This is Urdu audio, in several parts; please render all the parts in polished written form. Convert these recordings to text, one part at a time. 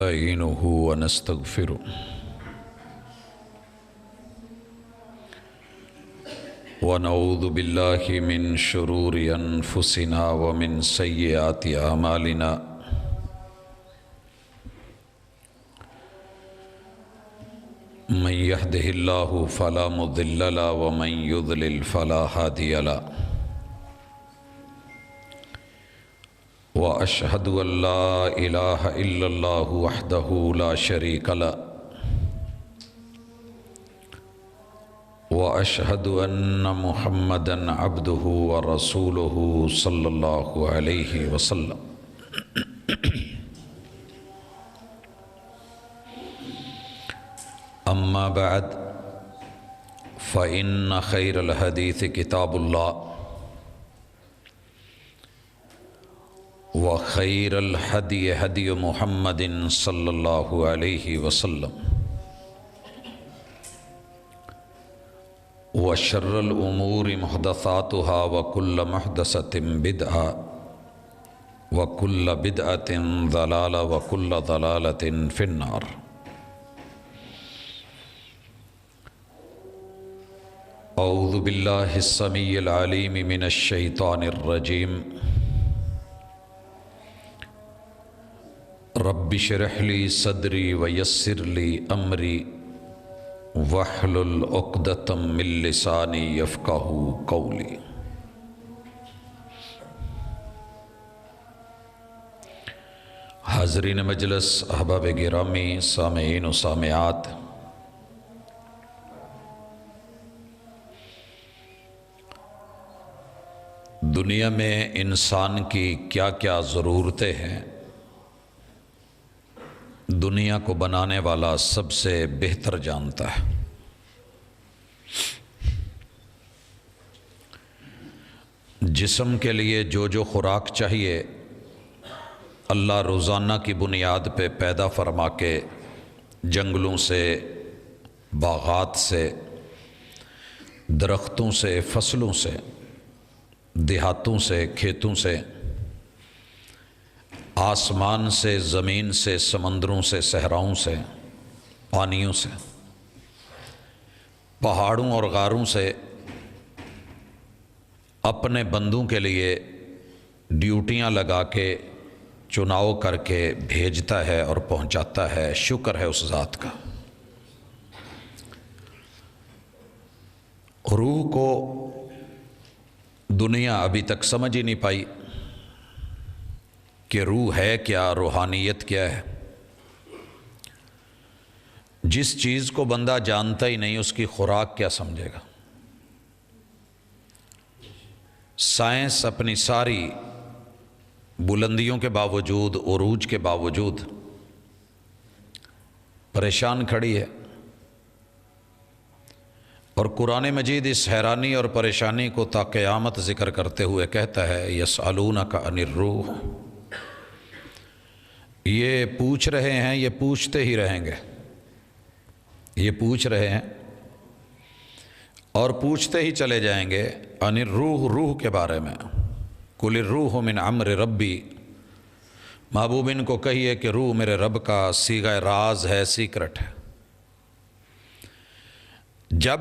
نستعينه ونستغفره ونعوذ بالله من شرور أنفسنا ومن سيئات أعمالنا من يهده الله فلا مضل له ومن يضلل فلا هادي له وأشهد أن لا إله إلا الله وحده لا شريك له وأشهد أن محمدًا عبده ورسوله صلى الله عليه وسلم أما بعد فإن خير الحديث كتاب الله وخير الهدي هدي محمد صلى الله عليه وسلم وشر الأمور محدثاتها وكل محدثة بدعة وكل بدعة ضلالة وكل ضلالة في النار. أعوذ بالله السميع العليم من الشيطان الرجيم. رب اشرح لي صدري ويسر لي أمري واحلل عقدة من لساني يفقهوا قولي. حاضرین مجلس، احباب گرامی، سامعین و سامعات، دنیا میں انسان کی کیا کیا ضرورتیں ہیں، دنیا کو بنانے والا سب سے بہتر جانتا ہے۔ جسم کے لیے جو جو خوراک چاہیے اللہ روزانہ کی بنیاد پہ پیدا فرما کے جنگلوں سے، باغات سے، درختوں سے، فصلوں سے، دیہاتوں سے، کھیتوں سے، آسمان سے، زمین سے، سمندروں سے، صحراؤں سے، پانیوں سے، پہاڑوں اور غاروں سے اپنے بندوں کے لیے ڈیوٹیاں لگا کے، چناؤ کر کے بھیجتا ہے اور پہنچاتا ہے۔ شکر ہے اس ذات کا۔ روح کو دنیا ابھی تک سمجھ ہی نہیں پائی کہ روح ہے کیا، روحانیت کیا ہے۔ جس چیز کو بندہ جانتا ہی نہیں اس کی خوراک کیا سمجھے گا۔ سائنس اپنی ساری بلندیوں کے باوجود، عروج کے باوجود پریشان کھڑی ہے، اور قرآن مجید اس حیرانی اور پریشانی کو تا قیامت ذکر کرتے ہوئے کہتا ہے یسألونک عن الروح، یہ پوچھ رہے ہیں، یہ پوچھتے ہی رہیں گے، یہ پوچھ رہے ہیں اور پوچھتے ہی چلے جائیں گے۔ عن الروح، روح کے بارے میں۔ قل الروح من امر ربی، محبوب ان کو کہیے کہ روح میرے رب کا صیغہ راز ہے، سیکرٹ ہے۔ جب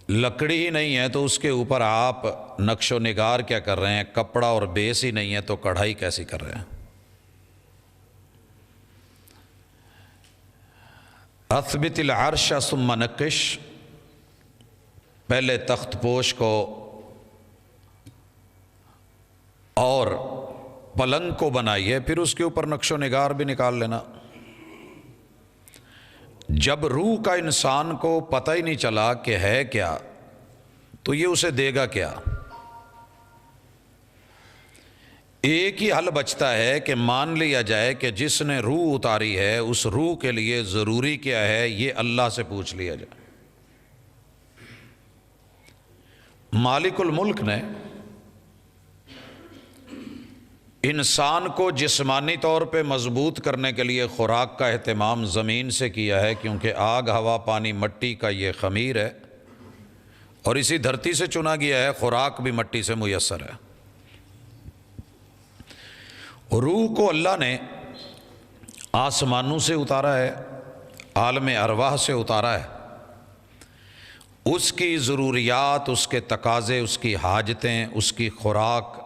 لکڑی ہی نہیں ہے تو اس کے اوپر آپ نقش و نگار کیا کر رہے ہیں؟ کپڑا اور بیس ہی نہیں ہے تو کڑھائی کیسی کر رہے ہیں؟ اثبت العرش ثم نقش، پہلے تخت پوش کو اور پلنگ کو بنائیے، پھر اس کے اوپر نقش و نگار بھی نکال لینا۔ جب روح کا انسان کو پتہ ہی نہیں چلا کہ ہے کیا تو یہ اسے دے گا کیا؟ ایک ہی حل بچتا ہے کہ مان لیا جائے کہ جس نے روح اتاری ہے اس روح کے لیے ضروری کیا ہے، یہ اللہ سے پوچھ لیا جائے۔ مالک الملک نے انسان کو جسمانی طور پہ مضبوط کرنے کے لیے خوراک کا اہتمام زمین سے کیا ہے، کیونکہ آگ، ہوا، پانی، مٹی کا یہ خمیر ہے اور اسی دھرتی سے چنا گیا ہے، خوراک بھی مٹی سے میسر ہے۔ روح کو اللہ نے آسمانوں سے اتارا ہے، عالم ارواح سے اتارا ہے، اس کی ضروریات، اس کے تقاضے، اس کی حاجتیں، اس کی خوراک،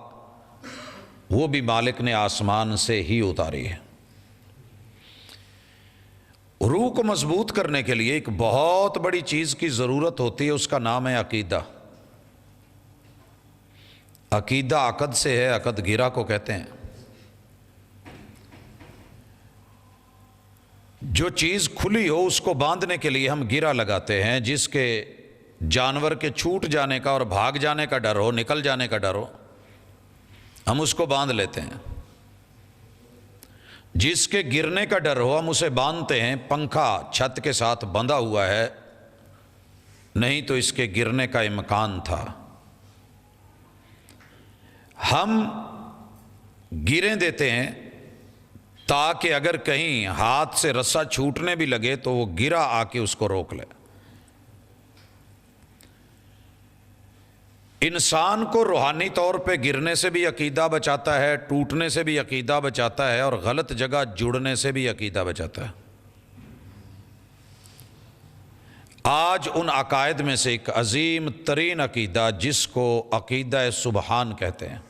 وہ بھی مالک نے آسمان سے ہی اتاری ہے۔ روح کو مضبوط کرنے کے لیے ایک بہت بڑی چیز کی ضرورت ہوتی ہے، اس کا نام ہے عقیدہ۔ عقیدہ عقد سے ہے، عقد گرہ کو کہتے ہیں۔ جو چیز کھلی ہو اس کو باندھنے کے لیے ہم گرہ لگاتے ہیں، جس کے جانور کے چھوٹ جانے کا اور بھاگ جانے کا ڈر ہو، نکل جانے کا ڈر ہو، ہم اس کو باندھ لیتے ہیں۔ جس کے گرنے کا ڈر ہو ہم اسے باندھتے ہیں۔ پنکھا چھت کے ساتھ بندھا ہوا ہے، نہیں تو اس کے گرنے کا امکان تھا۔ ہم گریں دیتے ہیں تاکہ اگر کہیں ہاتھ سے رسا چھوٹنے بھی لگے تو وہ گرہ آ کے اس کو روک لے۔ انسان کو روحانی طور پہ گرنے سے بھی عقیدہ بچاتا ہے، ٹوٹنے سے بھی عقیدہ بچاتا ہے، اور غلط جگہ جڑنے سے بھی عقیدہ بچاتا ہے۔ آج ان عقائد میں سے ایک عظیم ترین عقیدہ، جس کو عقیدہ سبحان کہتے ہیں،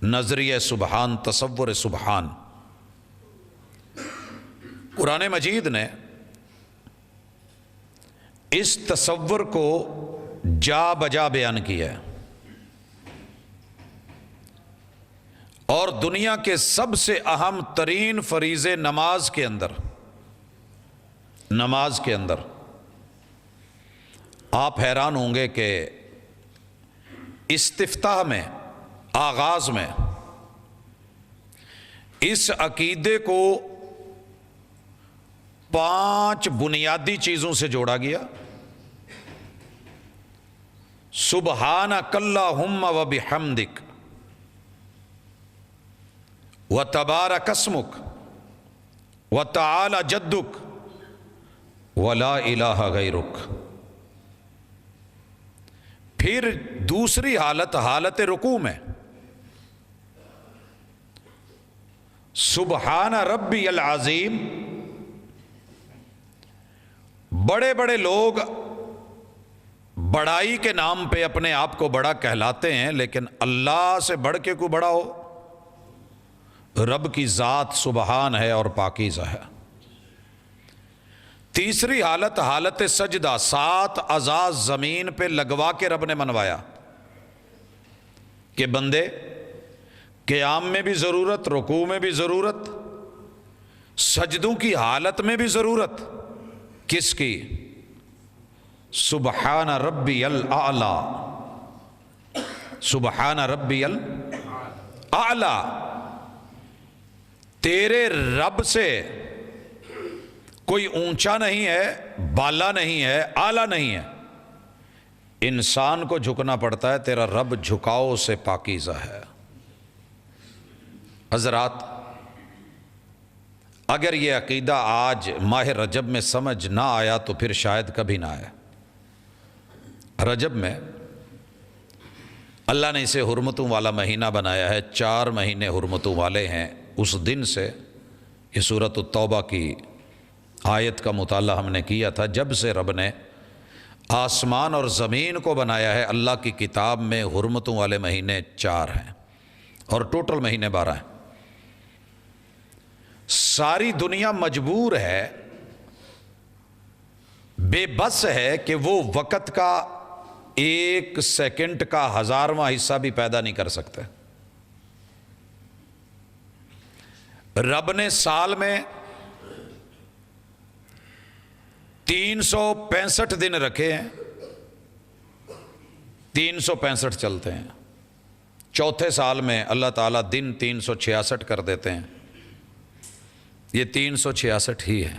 نظریہ سبحان، تصور سبحان۔ قرآن مجید نے اس تصور کو جا بجا بیان کیا ہے، اور دنیا کے سب سے اہم ترین فریضے نماز کے اندر آپ حیران ہوں گے کہ استفتاح میں، آغاز میں اس عقیدے کو 5 بنیادی چیزوں سے جوڑا گیا۔ سبحانک اللہم و بحمدک و تبارک اسمک و تعالی جدک و لا الہ غیرک۔ پھر دوسری حالت رکوع میں سبحان ربی العظیم۔ بڑے بڑے لوگ بڑائی کے نام پہ اپنے آپ کو بڑا کہلاتے ہیں، لیکن اللہ سے بڑھ کے کوئی بڑا ہو؟ رب کی ذات سبحان ہے اور پاکیزہ ہے۔ تیسری حالت سجدہ، 7 اعضاء زمین پہ لگوا کے رب نے منوایا کہ بندے قیام میں بھی ضرورت، رکوع میں بھی ضرورت، سجدوں کی حالت میں بھی ضرورت، کس کی؟ سبحان ربی الاعلی، سبحان ربی الاعلی۔ تیرے رب سے کوئی اونچا نہیں ہے، بالا نہیں ہے، اعلیٰ نہیں ہے۔ انسان کو جھکنا پڑتا ہے، تیرا رب جھکاؤ سے پاکیزہ ہے۔ حضرات، اگر یہ عقیدہ آج ماہ رجب میں سمجھ نہ آیا تو پھر شاید کبھی نہ آئے۔ رجب میں اللہ نے اسے حرمتوں والا مہینہ بنایا ہے، 4 مہینے حرمتوں والے ہیں۔ اس دن سے یہ سورۃ التوبہ کی آیت کا مطالعہ ہم نے کیا تھا۔ جب سے رب نے آسمان اور زمین کو بنایا ہے، اللہ کی کتاب میں حرمتوں والے مہینے 4 ہیں، اور ٹوٹل مہینے 12 ہیں۔ ساری دنیا مجبور ہے، بے بس ہے کہ وہ وقت کا 1 سیکنڈ کا 1000واں حصہ بھی پیدا نہیں کر سکتے۔ رب نے سال میں 365 دن رکھے ہیں، 365 چلتے ہیں۔ چوتھے سال میں اللہ تعالیٰ دن 366 کر دیتے ہیں، یہ 366 ہی ہے۔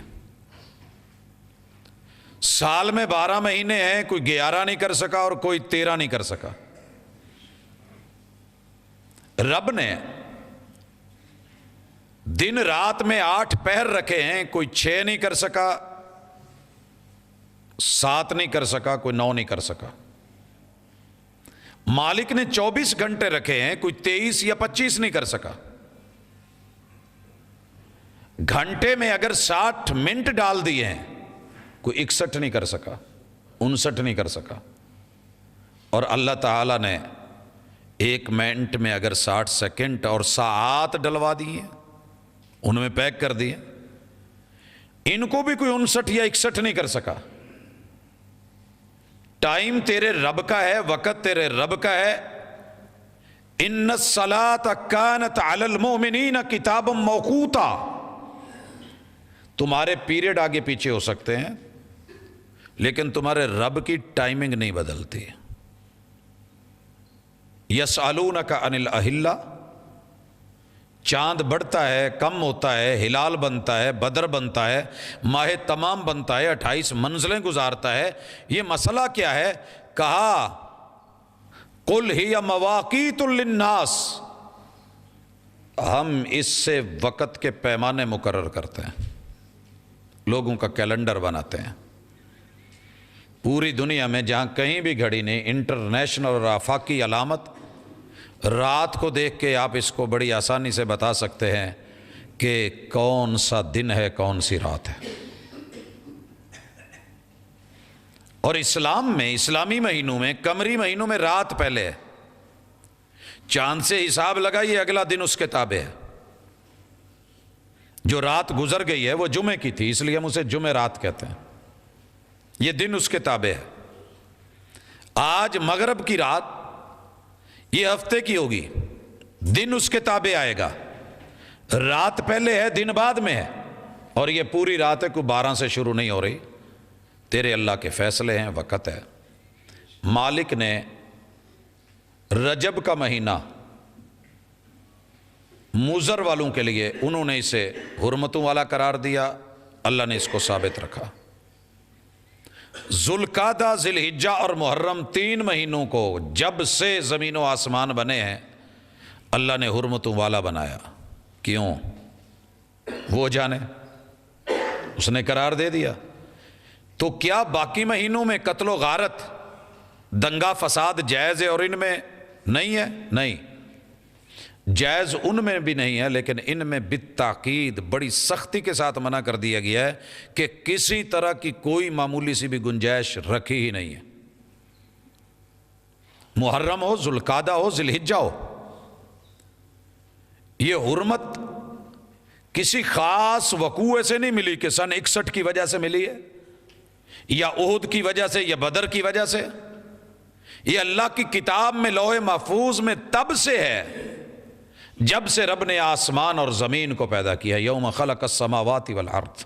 سال میں 12 مہینے ہیں، کوئی 11 نہیں کر سکا اور کوئی 13 نہیں کر سکا۔ رب نے دن رات میں 8 پہر رکھے ہیں، کوئی 6 نہیں کر سکا، 7 نہیں کر سکا، کوئی 9 نہیں کر سکا۔ مالک نے 24 گھنٹے رکھے ہیں، کوئی 23 یا 25 نہیں کر سکا۔ گھنٹے میں اگر 60 منٹ ڈال دیے ہیں، کوئی 61 نہیں کر سکا، 59 نہیں کر سکا. اور اللہ تعالیٰ نے 1 منٹ میں اگر 60 سیکنڈ اور ساعات ڈلوا دیے، ان میں پیک کر دیے، ان کو بھی کوئی 59 یا 61 نہیں کر سکا. ٹائم تیرے رب کا ہے، وقت تیرے رب کا ہے. ان الصلاۃ کانت علی المؤمنین کتابا موقوتا. تمہارے پیریڈ آگے پیچھے ہو سکتے ہیں لیکن تمہارے رب کی ٹائمنگ نہیں بدلتی. یسألونک عن الاہلہ، چاند بڑھتا ہے، کم ہوتا ہے، ہلال بنتا ہے، بدر بنتا ہے، ماہ تمام بنتا ہے، 28 منزلیں گزارتا ہے. یہ مسئلہ کیا ہے؟ کہا قل ہی مواقیت للناس، ہم اس سے وقت کے پیمانے مقرر کرتے ہیں، لوگوں کا کیلنڈر بناتے ہیں. پوری دنیا میں جہاں کہیں بھی گھڑی نہیں، انٹرنیشنل اور آفاقی علامت، رات کو دیکھ کے آپ اس کو بڑی آسانی سے بتا سکتے ہیں کہ کون سا دن ہے، کون سی رات ہے. اور اسلام میں، اسلامی مہینوں میں، قمری مہینوں میں رات پہلے ہے. چاند سے حساب لگائیے، اگلا دن اس کے تابع ہے. جو رات گزر گئی ہے وہ جمعے کی تھی، اس لیے ہم اسے جمعہ رات کہتے ہیں. یہ دن اس کے تابع ہے. آج مغرب کی رات یہ ہفتے کی ہوگی، دن اس کے تابع آئے گا. رات پہلے ہے، دن بعد میں ہے. اور یہ پوری رات ہے، کوئی 12 سے شروع نہیں ہو رہی. تیرے اللہ کے فیصلے ہیں، وقت ہے. مالک نے رجب کا مہینہ مضر والوں کے لیے، انہوں نے اسے حرمتوں والا قرار دیا، اللہ نے اس کو ثابت رکھا. ذوالقعدہ، ذی الحجہ اور محرم 3 مہینوں کو جب سے زمین و آسمان بنے ہیں اللہ نے حرمتوں والا بنایا. کیوں؟ وہ جانے، اس نے قرار دے دیا. تو کیا باقی مہینوں میں قتل و غارت، دنگا فساد جائز ہے اور ان میں نہیں ہے؟ نہیں، جائز ان میں بھی نہیں ہے، لیکن ان میں بالتاکید بڑی سختی کے ساتھ منع کر دیا گیا ہے کہ کسی طرح کی کوئی معمولی سی بھی گنجائش رکھی ہی نہیں ہے. محرم ہو، ذوالقعدہ ہو، ذی الحجہ ہو. یہ حرمت کسی خاص وقوع سے نہیں ملی کہ سن 61 کی وجہ سے ملی ہے، یا احد کی وجہ سے، یا بدر کی وجہ سے. یہ اللہ کی کتاب میں، لوح محفوظ میں تب سے ہے جب سے رب نے آسمان اور زمین کو پیدا کیا. یوم خلق السماوات والارض.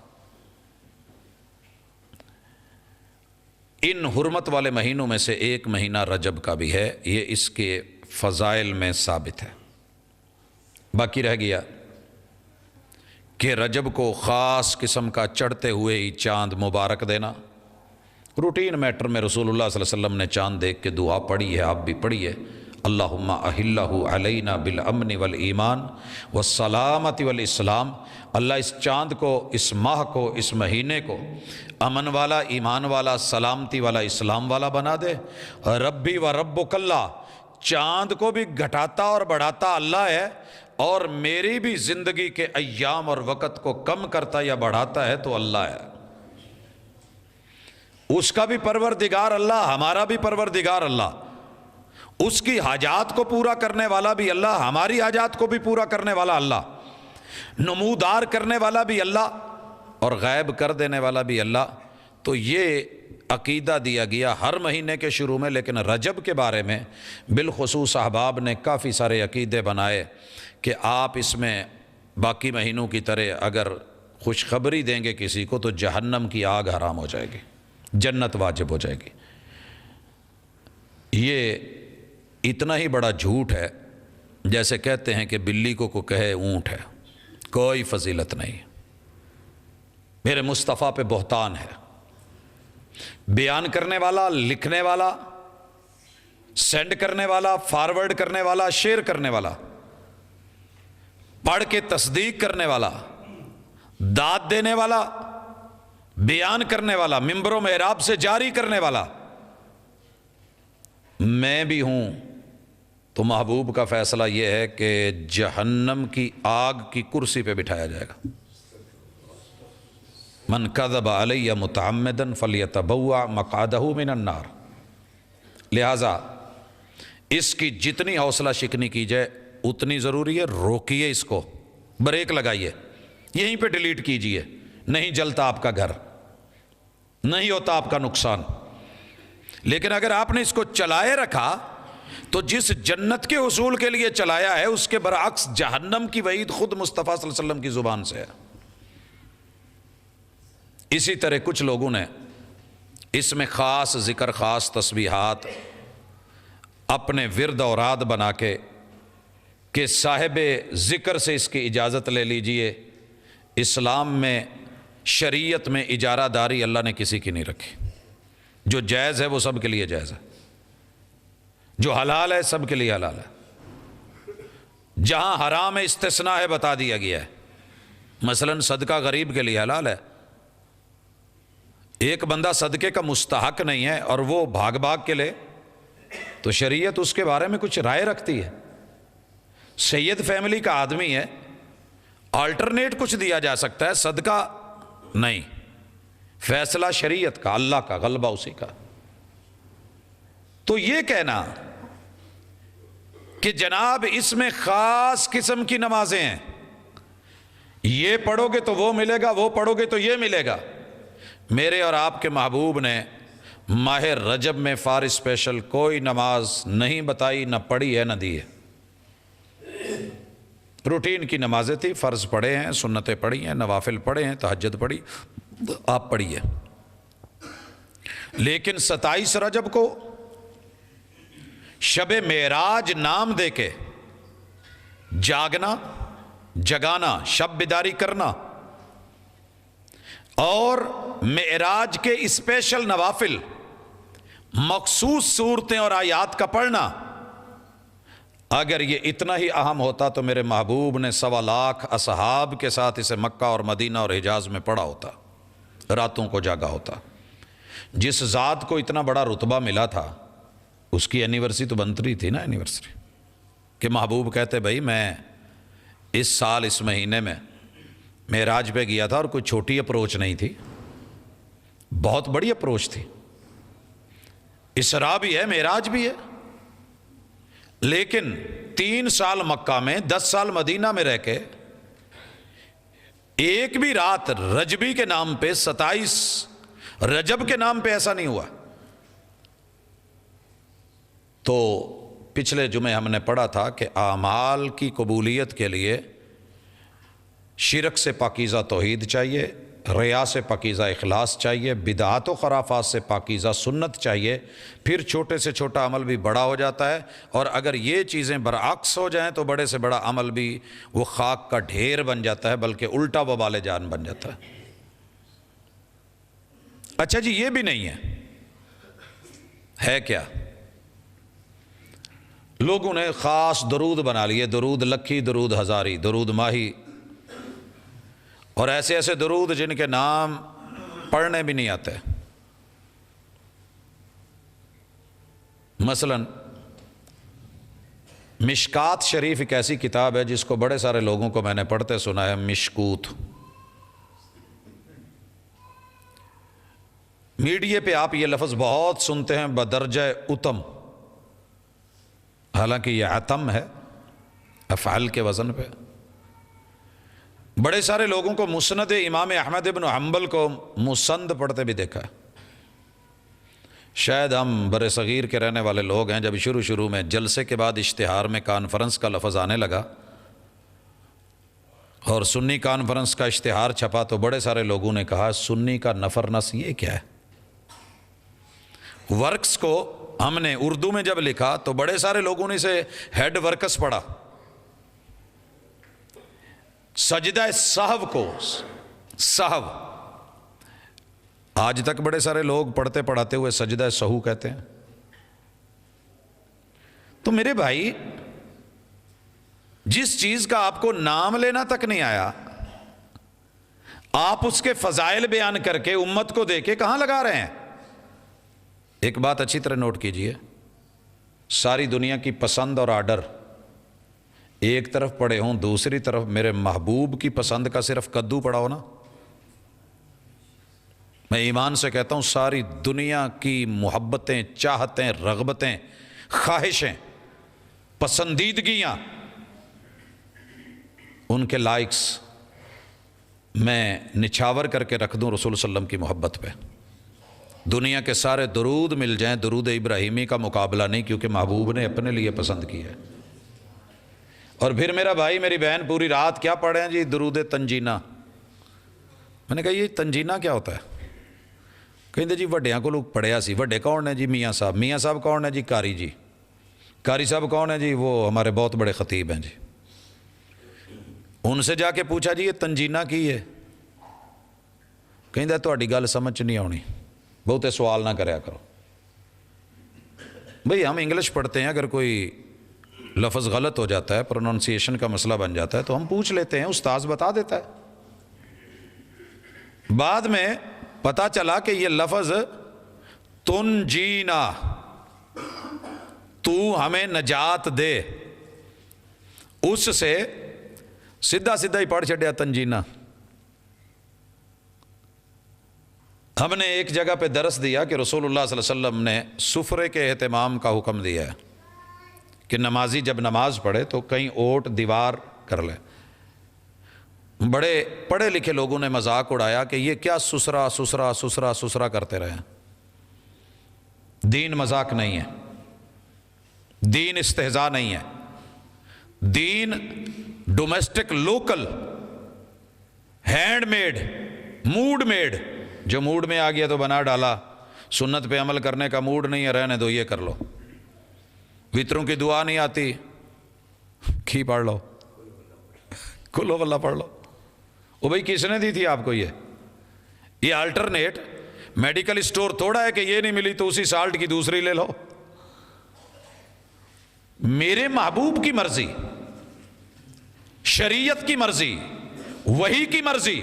ان حرمت والے مہینوں میں سے ایک مہینہ رجب کا بھی ہے، یہ اس کے فضائل میں ثابت ہے. باقی رہ گیا کہ رجب کو خاص قسم کا چڑھتے ہوئے ہی چاند مبارک دینا. روٹین میٹر میں رسول اللہ صلی اللہ علیہ وسلم نے چاند دیکھ کے دعا پڑھی ہے، آپ بھی پڑھیے. اللہم اہلہ علینا بالامن والایمان والسلامت والاسلام. اللہ اس چاند کو، اس ماہ کو، اس مہینے کو امن والا، ایمان والا، سلامتی والا، اسلام والا بنا دے. ربی و ربک اللہ، چاند کو بھی گھٹاتا اور بڑھاتا اللہ ہے، اور میری بھی زندگی کے ایام اور وقت کو کم کرتا یا بڑھاتا ہے تو اللہ ہے. اس کا بھی پروردگار اللہ، ہمارا بھی پروردگار اللہ. اس کی حاجات کو پورا کرنے والا بھی اللہ، ہماری حاجات کو بھی پورا کرنے والا اللہ. نمودار کرنے والا بھی اللہ اور غائب کر دینے والا بھی اللہ. تو یہ عقیدہ دیا گیا ہر مہینے کے شروع میں. لیکن رجب کے بارے میں بالخصوص احباب نے کافی سارے عقیدے بنائے کہ آپ اس میں باقی مہینوں کی طرح اگر خوشخبری دیں گے کسی کو تو جہنم کی آگ حرام ہو جائے گی، جنت واجب ہو جائے گی. یہ اتنا ہی بڑا جھوٹ ہے جیسے کہتے ہیں کہ بلی کو کہے اونٹ ہے. کوئی فضیلت نہیں. میرے مصطفیٰ پہ بہتان ہے. بیان کرنے والا، لکھنے والا، سینڈ کرنے والا، فارورڈ کرنے والا، شیئر کرنے والا، پڑھ کے تصدیق کرنے والا، داد دینے والا، بیان کرنے والا، منبر و محراب سے جاری کرنے والا میں بھی ہوں. تو محبوب کا فیصلہ یہ ہے کہ جہنم کی آگ کی کرسی پہ بٹھایا جائے گا. من کذب علی متعمدا فلیتبوأ مقعدہ من النار۔ لہٰذا اس کی جتنی حوصلہ شکنی کی جائے اتنی ضروری ہے، روکیے اس کو، بریک لگائیے، یہیں پہ ڈیلیٹ کیجئے، نہیں جلتا آپ کا گھر، نہیں ہوتا آپ کا نقصان۔ لیکن اگر آپ نے اس کو چلائے رکھا تو جس جنت کے حصول کے لیے چلایا ہے اس کے برعکس جہنم کی وعید خود مصطفیٰ صلی اللہ علیہ وسلم کی زبان سے ہے۔ اسی طرح کچھ لوگوں نے اس میں خاص ذکر، خاص تسبیحات اپنے ورد اوراد بنا کے کہ صاحب ذکر سے اس کی اجازت لے لیجئے۔ اسلام میں، شریعت میں اجارہ داری اللہ نے کسی کی نہیں رکھی، جو جائز ہے وہ سب کے لیے جائز ہے، جو حلال ہے سب کے لیے حلال ہے، جہاں حرام ہے استثناء ہے بتا دیا گیا ہے۔ مثلا صدقہ غریب کے لیے حلال ہے، ایک بندہ صدقے کا مستحق نہیں ہے اور وہ بھاگ بھاگ کے لے تو شریعت اس کے بارے میں کچھ رائے رکھتی ہے۔ سید فیملی کا آدمی ہے، آلٹرنیٹ کچھ دیا جا سکتا ہے، صدقہ نہیں، فیصلہ شریعت کا، اللہ کا، غلبہ اسی کا۔ تو یہ کہنا کہ جناب اس میں خاص قسم کی نمازیں ہیں، یہ پڑھو گے تو وہ ملے گا، وہ پڑھو گے تو یہ ملے گا، میرے اور آپ کے محبوب نے ماہ رجب میں فار اسپیشل کوئی نماز نہیں بتائی، نہ پڑھی ہے نہ دی ہے۔ روٹین کی نمازیں تھی، فرض پڑھے ہیں، سنتیں پڑھی ہیں، نوافل پڑھے ہیں، تہجد پڑھی، آپ پڑھیے۔ لیکن 27 رجب کو شب معراج نام دے کے جاگنا، جگانا، شب بیداری کرنا اور معراج کے اسپیشل نوافل، مخصوص صورتیں اور آیات کا پڑھنا، اگر یہ اتنا ہی اہم ہوتا تو میرے محبوب نے 1.25 لاکھ اصحاب کے ساتھ اسے مکہ اور مدینہ اور حجاز میں پڑھا ہوتا، راتوں کو جاگا ہوتا۔ جس ذات کو اتنا بڑا رتبہ ملا تھا اس کی اینیورسری تو بنتی تھی نا، اینیورسری کہ محبوب کہتے بھائی میں اس سال اس مہینے میں معراج پہ گیا تھا اور کوئی چھوٹی اپروچ نہیں تھی، بہت بڑی اپروچ تھی، اسراء بھی ہے، معراج بھی ہے، لیکن 3 سال مکہ میں، 10 سال مدینہ میں رہ کے ایک بھی رات رجبی کے نام پہ، 27 رجب کے نام پہ ایسا نہیں ہوا۔ تو پچھلے جمعے ہم نے پڑھا تھا کہ اعمال کی قبولیت کے لیے شرک سے پاکیزہ توحید چاہیے، ریا سے پاکیزہ اخلاص چاہیے، بدعات و خرافات سے پاکیزہ سنت چاہیے، پھر چھوٹے سے چھوٹا عمل بھی بڑا ہو جاتا ہے، اور اگر یہ چیزیں برعکس ہو جائیں تو بڑے سے بڑا عمل بھی وہ خاک کا ڈھیر بن جاتا ہے، بلکہ الٹا وبال جان بن جاتا ہے۔ اچھا جی یہ بھی نہیں ہے کیا؟ لوگوں نے خاص درود بنا لیے، درود لکھی، درود ہزاری، درود ماہی، اور ایسے ایسے درود جن کے نام پڑھنے بھی نہیں آتے۔ مثلا مشکات شریف ایک ایسی کتاب ہے جس کو بڑے سارے لوگوں کو میں نے پڑھتے سنا ہے، مشکوت۔ میڈیا پہ آپ یہ لفظ بہت سنتے ہیں، بدرجہ اتم، حالانکہ یہ عتم ہے، افعال کے وزن پہ۔ بڑے سارے لوگوں کو مسند امام احمد بن حنبل کو مسند پڑھتے بھی دیکھا ہے۔ شاید ہم بر صغیر کے رہنے والے لوگ ہیں، جب شروع میں جلسے کے بعد اشتہار میں کانفرنس کا لفظ آنے لگا اور سنی کانفرنس کا اشتہار چھپا تو بڑے سارے لوگوں نے کہا سنی کا نفر نس یہ کیا ہے؟ ورکس کو ہم نے اردو میں جب لکھا تو بڑے سارے لوگوں نے اسے ہیڈ ورکس پڑھا۔ سجدہ سہو کو سہو آج تک بڑے سارے لوگ پڑھتے پڑھاتے ہوئے سجدہ سہو کہتے ہیں۔ تو میرے بھائی جس چیز کا آپ کو نام لینا تک نہیں آیا، آپ اس کے فضائل بیان کر کے امت کو دے کے کہاں لگا رہے ہیں؟ ایک بات اچھی طرح نوٹ کیجئے، ساری دنیا کی پسند اور آرڈر ایک طرف پڑے ہوں، دوسری طرف میرے محبوب کی پسند کا صرف کدو پڑا ہو نا، میں ایمان سے کہتا ہوں ساری دنیا کی محبتیں، چاہتیں، رغبتیں، خواہشیں، پسندیدگیاں، ان کے لائکس میں نچھاور کر کے رکھ دوں رسول صلی اللہ علیہ وسلم کی محبت پہ۔ دنیا کے سارے درود مل جائیں، درود ابراہیمی کا مقابلہ نہیں، کیونکہ محبوب نے اپنے لیے پسند کیا ہے۔ اور پھر میرا بھائی میری بہن پوری رات کیا پڑھیں جی؟ درود تنجینہ۔ میں نے کہا یہ تنجینہ کیا ہوتا ہے؟ کہیں جی وڈیاں کو لوگ پڑھیا سی۔ وڈے کون ہیں جی؟ میاں صاحب۔ میاں صاحب کون ہیں جی؟ قاری جی۔ قاری صاحب کون ہیں جی؟ وہ ہمارے بہت بڑے خطیب ہیں جی۔ ان سے جا کے پوچھا جی یہ تنجینہ کی ہے؟ کہیں تہاڈی گل سمجھ نہیں آنی، بہتے سوال نہ کریا کرو۔ بھئی ہم انگلش پڑھتے ہیں، اگر کوئی لفظ غلط ہو جاتا ہے، پروننسیشن کا مسئلہ بن جاتا ہے تو ہم پوچھ لیتے ہیں، استاذ بتا دیتا ہے۔ بعد میں پتہ چلا کہ یہ لفظ تنجینا، تو ہمیں نجات دے، اس سے سیدھا ہی پڑھ چھڑیا تنجینہ۔ ہم نے ایک جگہ پہ درس دیا کہ رسول اللہ صلی اللہ علیہ وسلم نے سفرے کے اہتمام کا حکم دیا ہے کہ نمازی جب نماز پڑھے تو کہیں اوٹ دیوار کر لے۔ بڑے پڑھے لکھے لوگوں نے مذاق اڑایا کہ یہ کیا سسرا سسرا سسرا سسرا کرتے رہے ہیں۔ دین مذاق نہیں ہے، دین استہزاء نہیں ہے، دین domestic, local, handmade, mood made. جو موڈ میں آ گیا تو بنا ڈالا، سنت پہ عمل کرنے کا موڈ نہیں ہے، رہنے دو، یہ کر لو۔ وطروں کی دعا نہیں آتی، کھی پڑھ لو، کلو واللہ پڑھ لو۔ وہ بھائی کس نے دی تھی آپ کو یہ الٹرنیٹ؟ میڈیکل اسٹور تھوڑا ہے کہ یہ نہیں ملی تو اسی سالٹ کی دوسری لے لو۔ میرے محبوب کی مرضی، شریعت کی مرضی، وحی کی مرضی۔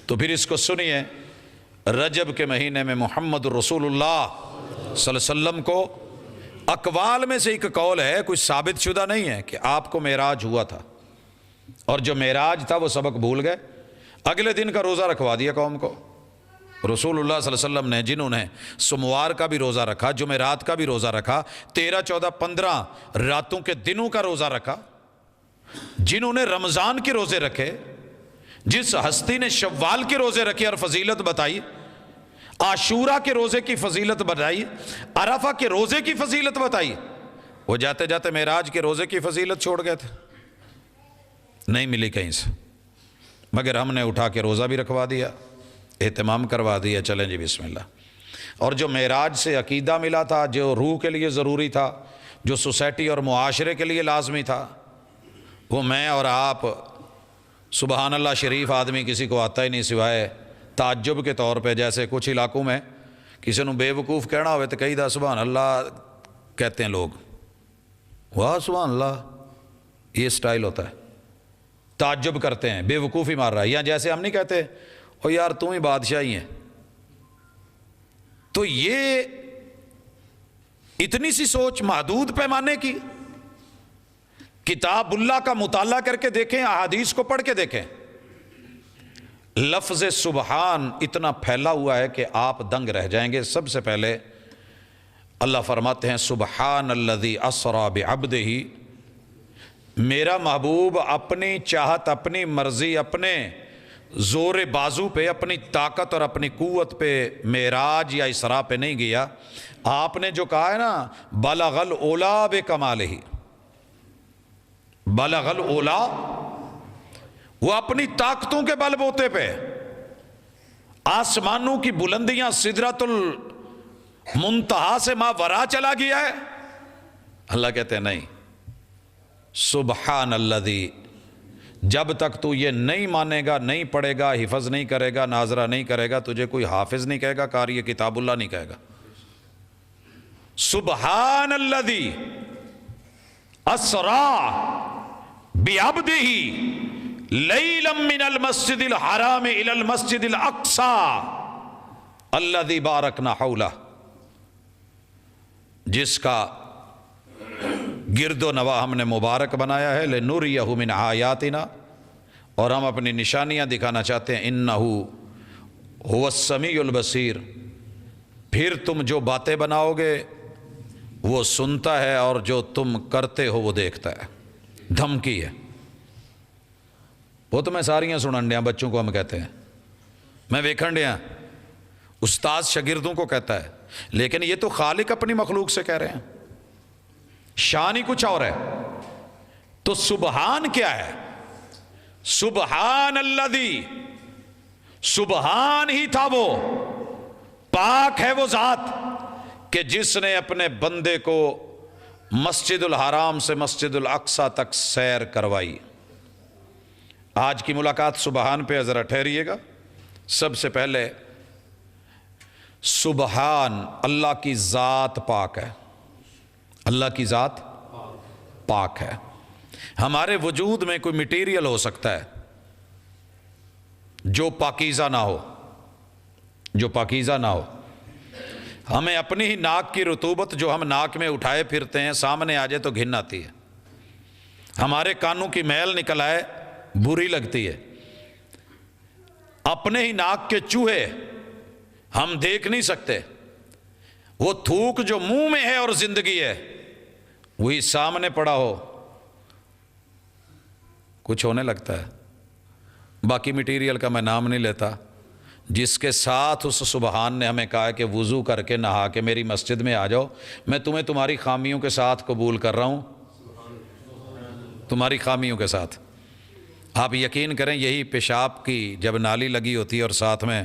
تو پھر اس کو سنیے، رجب کے مہینے میں محمد رسول اللہ صلی اللہ علیہ وسلم کو اقوال میں سے ایک قول ہے، کوئی ثابت شدہ نہیں ہے، کہ آپ کو معراج ہوا تھا، اور جو معراج تھا وہ سبق بھول گئے، اگلے دن کا روزہ رکھوا دیا قوم کو۔ رسول اللہ صلی اللہ علیہ وسلم نے، جنہوں نے سموار کا بھی روزہ رکھا، جمعرات کا بھی روزہ رکھا، 13، 14، 15 راتوں کے دنوں کا روزہ رکھا، جنہوں نے رمضان کے روزے رکھے، جس ہستی نے شوال کے روزے رکھے اور فضیلت بتائی، عاشورہ کے روزے کی فضیلت بتائی، عرفہ کے روزے کی فضیلت بتائی، وہ جاتے جاتے معراج کے روزے کی فضیلت چھوڑ گئے تھے، نہیں ملی کہیں سے، مگر ہم نے اٹھا کے روزہ بھی رکھوا دیا، اہتمام کروا دیا، چلیں جی بسم اللہ۔ اور جو معراج سے عقیدہ ملا تھا، جو روح کے لیے ضروری تھا، جو سوسائٹی اور معاشرے کے لیے لازمی تھا، وہ میں اور آپ، سبحان اللہ شریف آدمی کسی کو آتا ہی نہیں سوائے تعجب کے طور پہ۔ جیسے کچھ علاقوں میں کسی نے بے وقوف کہنا ہوئے تو کئی دا سبحان اللہ کہتے ہیں لوگ، واہ سبحان اللہ، یہ سٹائل ہوتا ہے، تعجب کرتے ہیں، بے وقوفی مار رہا ہے۔ یا جیسے ہم نہیں کہتے او یار تم ہی بادشاہ ہی ہیں۔ تو یہ اتنی سی سوچ محدود پیمانے کی، کتاب اللہ کا مطالعہ کر کے دیکھیں، احادیث کو پڑھ کے دیکھیں۔ لفظ سبحان اتنا پھیلا ہوا ہے کہ آپ دنگ رہ جائیں گے۔ سب سے پہلے اللہ فرماتے ہیں سبحان الذی اسری بعبدہ، میرا محبوب اپنی چاہت، اپنی مرضی، اپنے زور بازو پہ، اپنی طاقت اور اپنی قوت پہ معراج یا اسراء پہ نہیں گیا۔ آپ نے جو کہا ہے نا بلغ العلا بکمالہ، بلغ العلا، وہ اپنی طاقتوں کے بل بوتے پہ آسمانوں کی بلندیاں، سدرۃ المنتہا سے ماوراء چلا گیا ہے۔ اللہ کہتے ہیں نہیں، سبحان الذی، جب تک تو یہ نہیں مانے گا، نہیں پڑھے گا، حفظ نہیں کرے گا، ناظرہ نہیں کرے گا، تجھے کوئی حافظ نہیں کہے گا، قاری کتاب اللہ نہیں کہے گا۔ سبحان الذی اسری بعبدہ لیلا من المسجد الحرام الی المسجد الاقصی الذی بارکنا حولہ، جس کا گرد و نواح ہم نے مبارک بنایا ہے، لنریہ من آیاتنا، اور ہم اپنی نشانیاں دکھانا چاہتے ہیں، انہ هو السمیع البصیر، پھر تم جو باتیں بناؤ گے وہ سنتا ہے اور جو تم کرتے ہو وہ دیکھتا ہے۔ دھمکی ہے، وہ تو میں ساریاں سنن ڈیا بچوں کو ہم کہتے ہیں، میں ویکھن ڈیا، استاد شاگردوں کو کہتا ہے، لیکن یہ تو خالق اپنی مخلوق سے کہہ رہے ہیں، شان ہی کچھ اور ہے۔ تو سبحان کیا ہے؟ سبحان الذی، سبحان ہی تھا وہ، پاک ہے وہ ذات کہ جس نے اپنے بندے کو مسجد الحرام سے مسجد الاقصی تک سیر کروائی۔ آج کی ملاقات سبحان پہ ذرا ٹھہریے گا۔ سب سے پہلے سبحان، اللہ کی ذات پاک ہے، اللہ کی ذات پاک ہے۔ ہمارے وجود میں کوئی مٹیریل ہو سکتا ہے جو پاکیزہ نہ ہو، جو پاکیزہ نہ ہو۔ ہمیں اپنی ہی ناک کی رطوبت جو ہم ناک میں اٹھائے پھرتے ہیں سامنے آ جائے تو گھن آتی ہے، ہمارے کانوں کی میل نکل آئے بری لگتی ہے، اپنے ہی ناک کے چوہے ہم دیکھ نہیں سکتے، وہ تھوک جو منہ میں ہے اور زندگی ہے وہی سامنے پڑا ہو کچھ ہونے لگتا ہے۔ باقی مٹیریل کا میں نام نہیں لیتا، جس کے ساتھ اس سبحان نے ہمیں کہا کہ وضو کر کے نہا کے میری مسجد میں آ جاؤ، میں تمہیں تمہاری خامیوں کے ساتھ قبول کر رہا ہوں، تمہاری خامیوں کے ساتھ۔ آپ یقین کریں یہی پیشاب کی جب نالی لگی ہوتی ہے اور ساتھ میں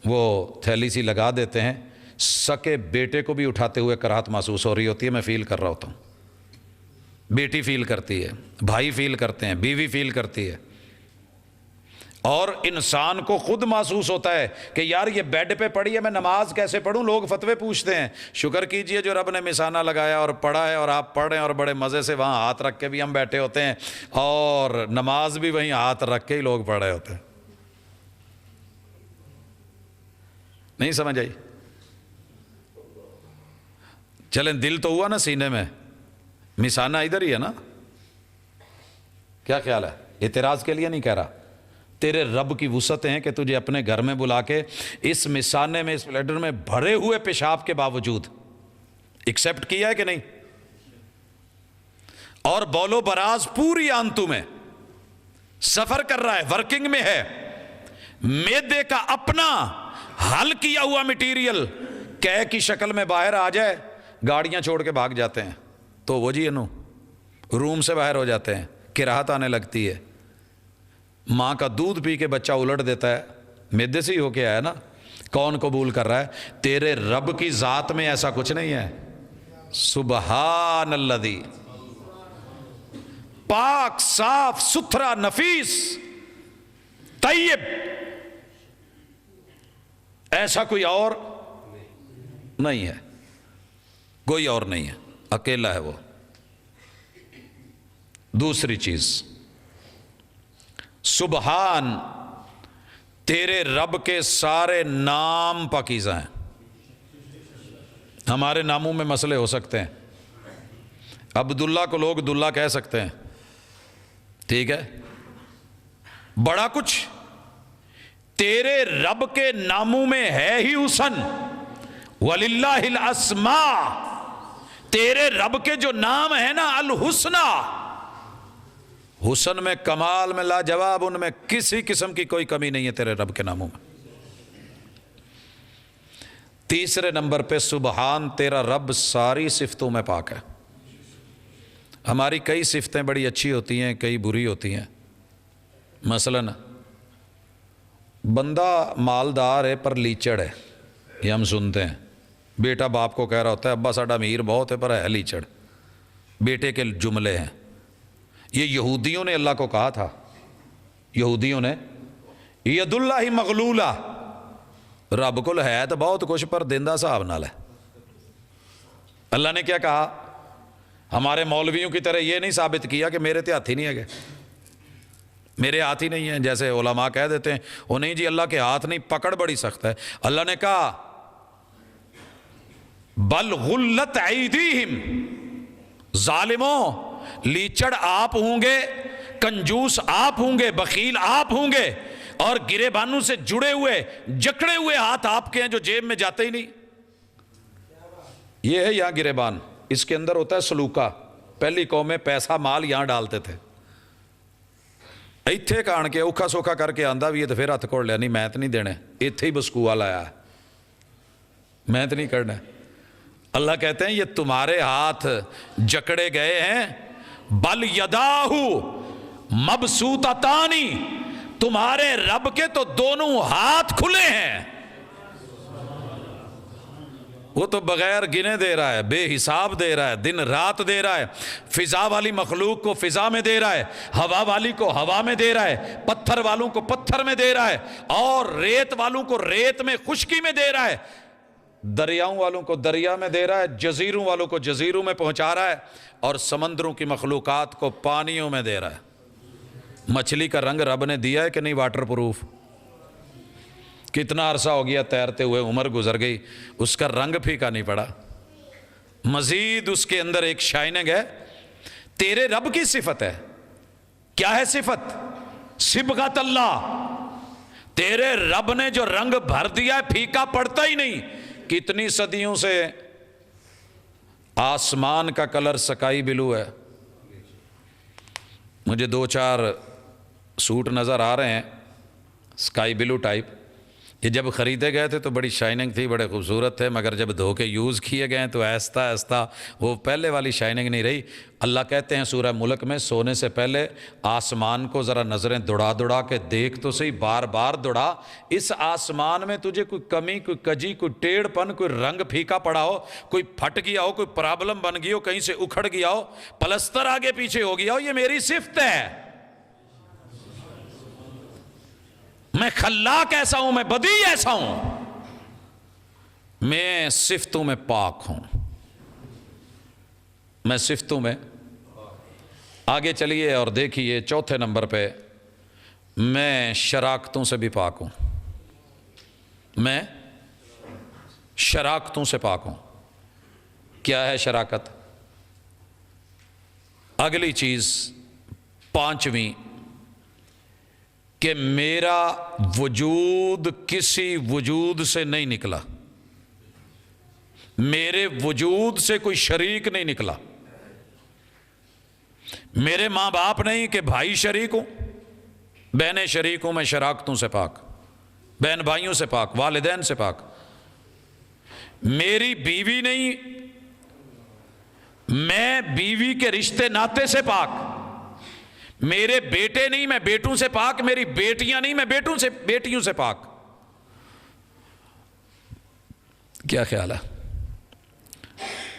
وہ تھیلی سی لگا دیتے ہیں، سکے بیٹے کو بھی اٹھاتے ہوئے کراہت محسوس ہو رہی ہوتی ہے، میں فیل کر رہا ہوتا ہوں، بیٹی فیل کرتی ہے، بھائی فیل کرتے ہیں، بیوی فیل کرتی ہے، اور انسان کو خود محسوس ہوتا ہے کہ یار یہ بیڈ پہ پڑی ہے، میں نماز کیسے پڑھوں؟ لوگ فتوے پوچھتے ہیں، شکر کیجئے جو رب نے مثانہ لگایا اور پڑھا ہے اور آپ پڑھ رہے ہیں، اور بڑے مزے سے وہاں ہاتھ رکھ کے بھی ہم بیٹھے ہوتے ہیں اور نماز بھی وہیں ہاتھ رکھ کے ہی لوگ پڑھ رہے ہوتے ہیں۔ نہیں سمجھ آئی؟ چلیں دل تو ہوا نا سینے میں، مثانہ ادھر ہی ہے نا، کیا خیال ہے؟ اعتراض کے لیے نہیں کہہ رہا، تیرے رب کی وسعت ہیں کہ تجھے اپنے گھر میں بلا کے اس مثانے میں، اس بلیڈر میں بھرے ہوئے پیشاب کے باوجود ایکسیپٹ کیا ہے کہ نہیں؟ اور بول و براز پوری آنتوں میں سفر کر رہا ہے، ورکنگ میں ہے، معدے کا اپنا حل کیا ہوا مٹیریل کہہ کی شکل میں باہر آ جائے، گاڑیاں چھوڑ کے بھاگ جاتے ہیں، تو وہ جی انہوں روم سے باہر ہو جاتے ہیں، کراہت آنے لگتی ہے۔ ماں کا دودھ پی کے بچہ الٹ دیتا ہے، معدے سے ہی ہو کے آیا نا، کون قبول کر رہا ہے؟ تیرے رب کی ذات میں ایسا کچھ نہیں ہے۔ سبحان الذی، پاک، صاف ستھرا، نفیس، طیب، ایسا کوئی اور نہیں ہے، کوئی اور نہیں ہے، اکیلا ہے وہ۔ دوسری چیز، سبحان، تیرے رب کے سارے نام پاکیزہ ہیں۔ ہمارے ناموں میں مسئلے ہو سکتے ہیں، عبداللہ کو لوگ دلہ کہہ سکتے ہیں، ٹھیک ہے، بڑا کچھ، تیرے رب کے ناموں میں ہے ہی حسن، وَلِلَّهِ الْأَسْمَاءُ، تیرے رب کے جو نام ہیں نا الحسنہ، حسن میں، کمال میں، لاجواب، ان میں کسی قسم کی کوئی کمی نہیں ہے تیرے رب کے ناموں میں۔ تیسرے نمبر پہ سبحان، تیرا رب ساری صفتوں میں پاک ہے۔ ہماری کئی صفتیں بڑی اچھی ہوتی ہیں، کئی بری ہوتی ہیں۔ مثلاً بندہ مالدار ہے پر لیچڑ ہے، یہ ہم سنتے ہیں، بیٹا باپ کو کہہ رہا ہوتا ہے ابا ساڈا امیر بہت ہے پر ہے لیچڑ، بیٹے کے جملے ہیں۔ یہ یہودیوں نے اللہ کو کہا تھا، یہودیوں نے ید اللہ مغلولہ، رب کو ہے تو بہت کچھ پر دیندہ صاحب نال ہے۔ اللہ نے کیا کہا؟ ہمارے مولویوں کی طرح یہ نہیں ثابت کیا کہ میرے تے ہاتھ ہی نہیں ہے، میرے ہاتھ ہی نہیں ہے، جیسے علماء کہہ دیتے ہیں وہ نہیں جی اللہ کے ہاتھ نہیں، پکڑ بڑی سخت ہے۔ اللہ نے کہا بل غلت ایدیہم، ظالموں، لیچڑ آپ ہوں گے، کنجوس آپ ہوں گے، بخیل آپ ہوں گے، اور گرے بانوں سے جڑے ہوئے جکڑے ہوئے ہاتھ آپ کے ہیں جو جیب میں جاتے ہی نہیں. یہ ہے یہاں گرے بان. اس کے اندر ہوتا ہے سلوکا. پہلی قومیں پیسہ مال یہاں ڈالتے تھے. ایتھے کان کے اوکھا سوکھا کر کے آندا بھی ہے تو پھر ہاتھ کوڑ لیا, نہیں میں تو نہیں دینے, ایتھے ہی بسکوا لایا ہے, میں تو نہیں کرنا. اللہ کہتے ہیں یہ تمہارے ہاتھ جکڑے گئے ہیں, بل یداہ مبسوطتانی, تمہارے رب کے تو دونوں ہاتھ کھلے ہیں. وہ تو بغیر گنے دے رہا ہے, بے حساب دے رہا ہے, دن رات دے رہا ہے, فضا والی مخلوق کو فضا میں دے رہا ہے, ہوا والی کو ہوا میں دے رہا ہے, پتھر والوں کو پتھر میں دے رہا ہے, اور ریت والوں کو ریت میں خشکی میں دے رہا ہے, دریاؤں والوں کو دریا میں دے رہا ہے, جزیروں والوں کو جزیروں میں پہنچا رہا ہے, اور سمندروں کی مخلوقات کو پانیوں میں دے رہا ہے. مچھلی کا رنگ رب نے دیا ہے کہ نہیں واٹر پروف؟ کتنا عرصہ ہو گیا تیرتے ہوئے, عمر گزر گئی, اس کا رنگ پھیکا نہیں پڑا. مزید اس کے اندر ایک شائننگ ہے. تیرے رب کی صفت ہے. کیا ہے صفت؟ صبغت اللہ. تیرے رب نے جو رنگ بھر دیا ہے پھیکا پڑتا ہی نہیں. کتنی صدیوں سے آسمان کا کلر سکائی بلو ہے. مجھے 2-4 سوٹ نظر آ رہے ہیں سکائی بلو ٹائپ. یہ جب خریدے گئے تھے تو بڑی شائننگ تھی, بڑے خوبصورت تھے, مگر جب دھو کے یوز کیے گئے تو آہستہ آہستہ وہ پہلے والی شائننگ نہیں رہی. اللہ کہتے ہیں سورہ ملک میں, سونے سے پہلے آسمان کو ذرا نظریں دوڑا دوڑا کے دیکھ تو صحیح, بار بار دوڑا. اس آسمان میں تجھے کوئی کمی, کوئی کجی, کوئی ٹیڑھ پن, کوئی رنگ پھیکا پڑا ہو, کوئی پھٹ گیا ہو, کوئی پرابلم بن گئی ہو, کہیں سے اکھڑ گیا ہو, پلستر آگے پیچھے ہو گیا ہو, یہ میری صفت ہے. میں خلاق ایسا ہوں, میں بدیع ایسا ہوں, میں صفتوں میں پاک ہوں, میں صفتوں میں. آگے چلیے اور دیکھیے چوتھے نمبر پہ, میں شراکتوں سے بھی پاک ہوں. میں شراکتوں سے پاک ہوں. کیا ہے شراکت؟ اگلی چیز 5ویں, کہ میرا وجود کسی وجود سے نہیں نکلا, میرے وجود سے کوئی شریک نہیں نکلا. میرے ماں باپ نہیں کہ بھائی شریک ہوں, بہنیں شریک ہوں, میں شراکتوں سے پاک, بہن بھائیوں سے پاک, والدین سے پاک. میری بیوی نہیں, میں بیوی کے رشتے ناطے سے پاک. میرے بیٹے نہیں, میں بیٹوں سے پاک. میری بیٹیاں نہیں, میں بیٹیوں سے پاک. کیا خیال ہے؟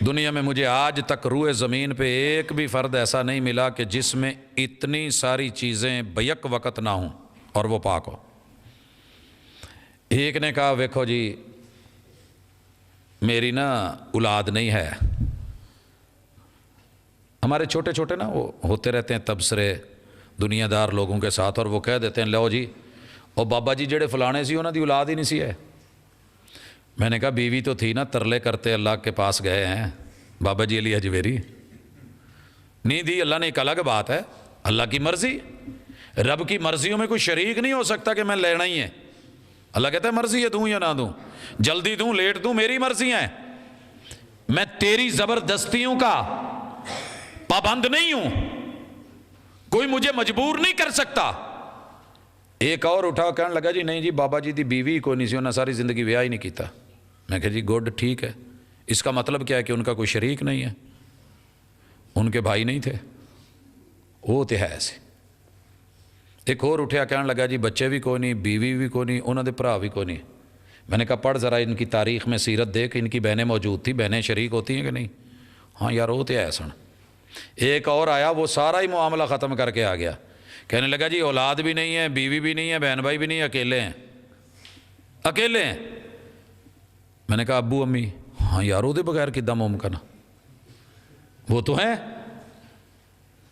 دنیا میں مجھے آج تک روئے زمین پہ ایک بھی فرد ایسا نہیں ملا کہ جس میں اتنی ساری چیزیں بیک وقت نہ ہوں اور وہ پاک ہو. ایک نے کہا ویکھو جی میری نا اولاد نہیں ہے. ہمارے چھوٹے چھوٹے نا وہ ہوتے رہتے ہیں تبصرے دنیا دار لوگوں کے ساتھ, اور وہ کہہ دیتے ہیں لو جی اور بابا جی جڑے فلانے سی انہوں دی اولاد ہی نہیں سی ہے. میں نے کہا بیوی تو تھی نا, ترلے کرتے اللہ کے پاس گئے ہیں, بابا جی علی اجمیری نہیں دی. اللہ نے ایک الگ بات ہے, اللہ کی مرضی. رب کی مرضیوں میں کوئی شریک نہیں ہو سکتا کہ میں لینا ہی ہے. اللہ کہتا ہے مرضی ہے دوں یا نہ دوں, جلدی دوں لیٹ دوں, میری مرضیاں ہیں. میں تیری زبردستیوں کا پابند نہیں ہوں, کوئی مجھے مجبور نہیں کر سکتا. ایک اور اٹھا کہنے لگا جی نہیں جی بابا جی دی بیوی کوئی نہیں سی, انہیں ساری زندگی بیاہ ہی نہیں کیتا. میں کہا جی گڈ ٹھیک ہے, اس کا مطلب کیا ہے کہ ان کا کوئی شریک نہیں ہے, ان کے بھائی نہیں تھے, وہ تو ہے ایسے. ایک اور اٹھیا کہنے لگا جی بچے بھی کوئی نہیں, بیوی بھی کوئی نہیں, انہوں دے بھرا بھی کوئی نہیں. میں نے کہا پڑھ ذرا ان کی تاریخ میں سیرت دیکھ, ان کی بہنیں موجود تھی, بہنیں شریک ہوتی ہیں کہ نہیں؟ ہاں یار وہ تو ہے سن. ایک اور آیا, وہ سارا ہی معاملہ ختم کر کے آ گیا, کہنے لگا جی اولاد بھی نہیں ہے, بیوی بھی نہیں ہے, بہن بھائی بھی نہیں, اکیلے ہیں, اکیلے ہیں. میں نے کہا ابو امی؟ ہاں یار وہ دے بغیر کداں ممکن؟ وہ تو ہیں,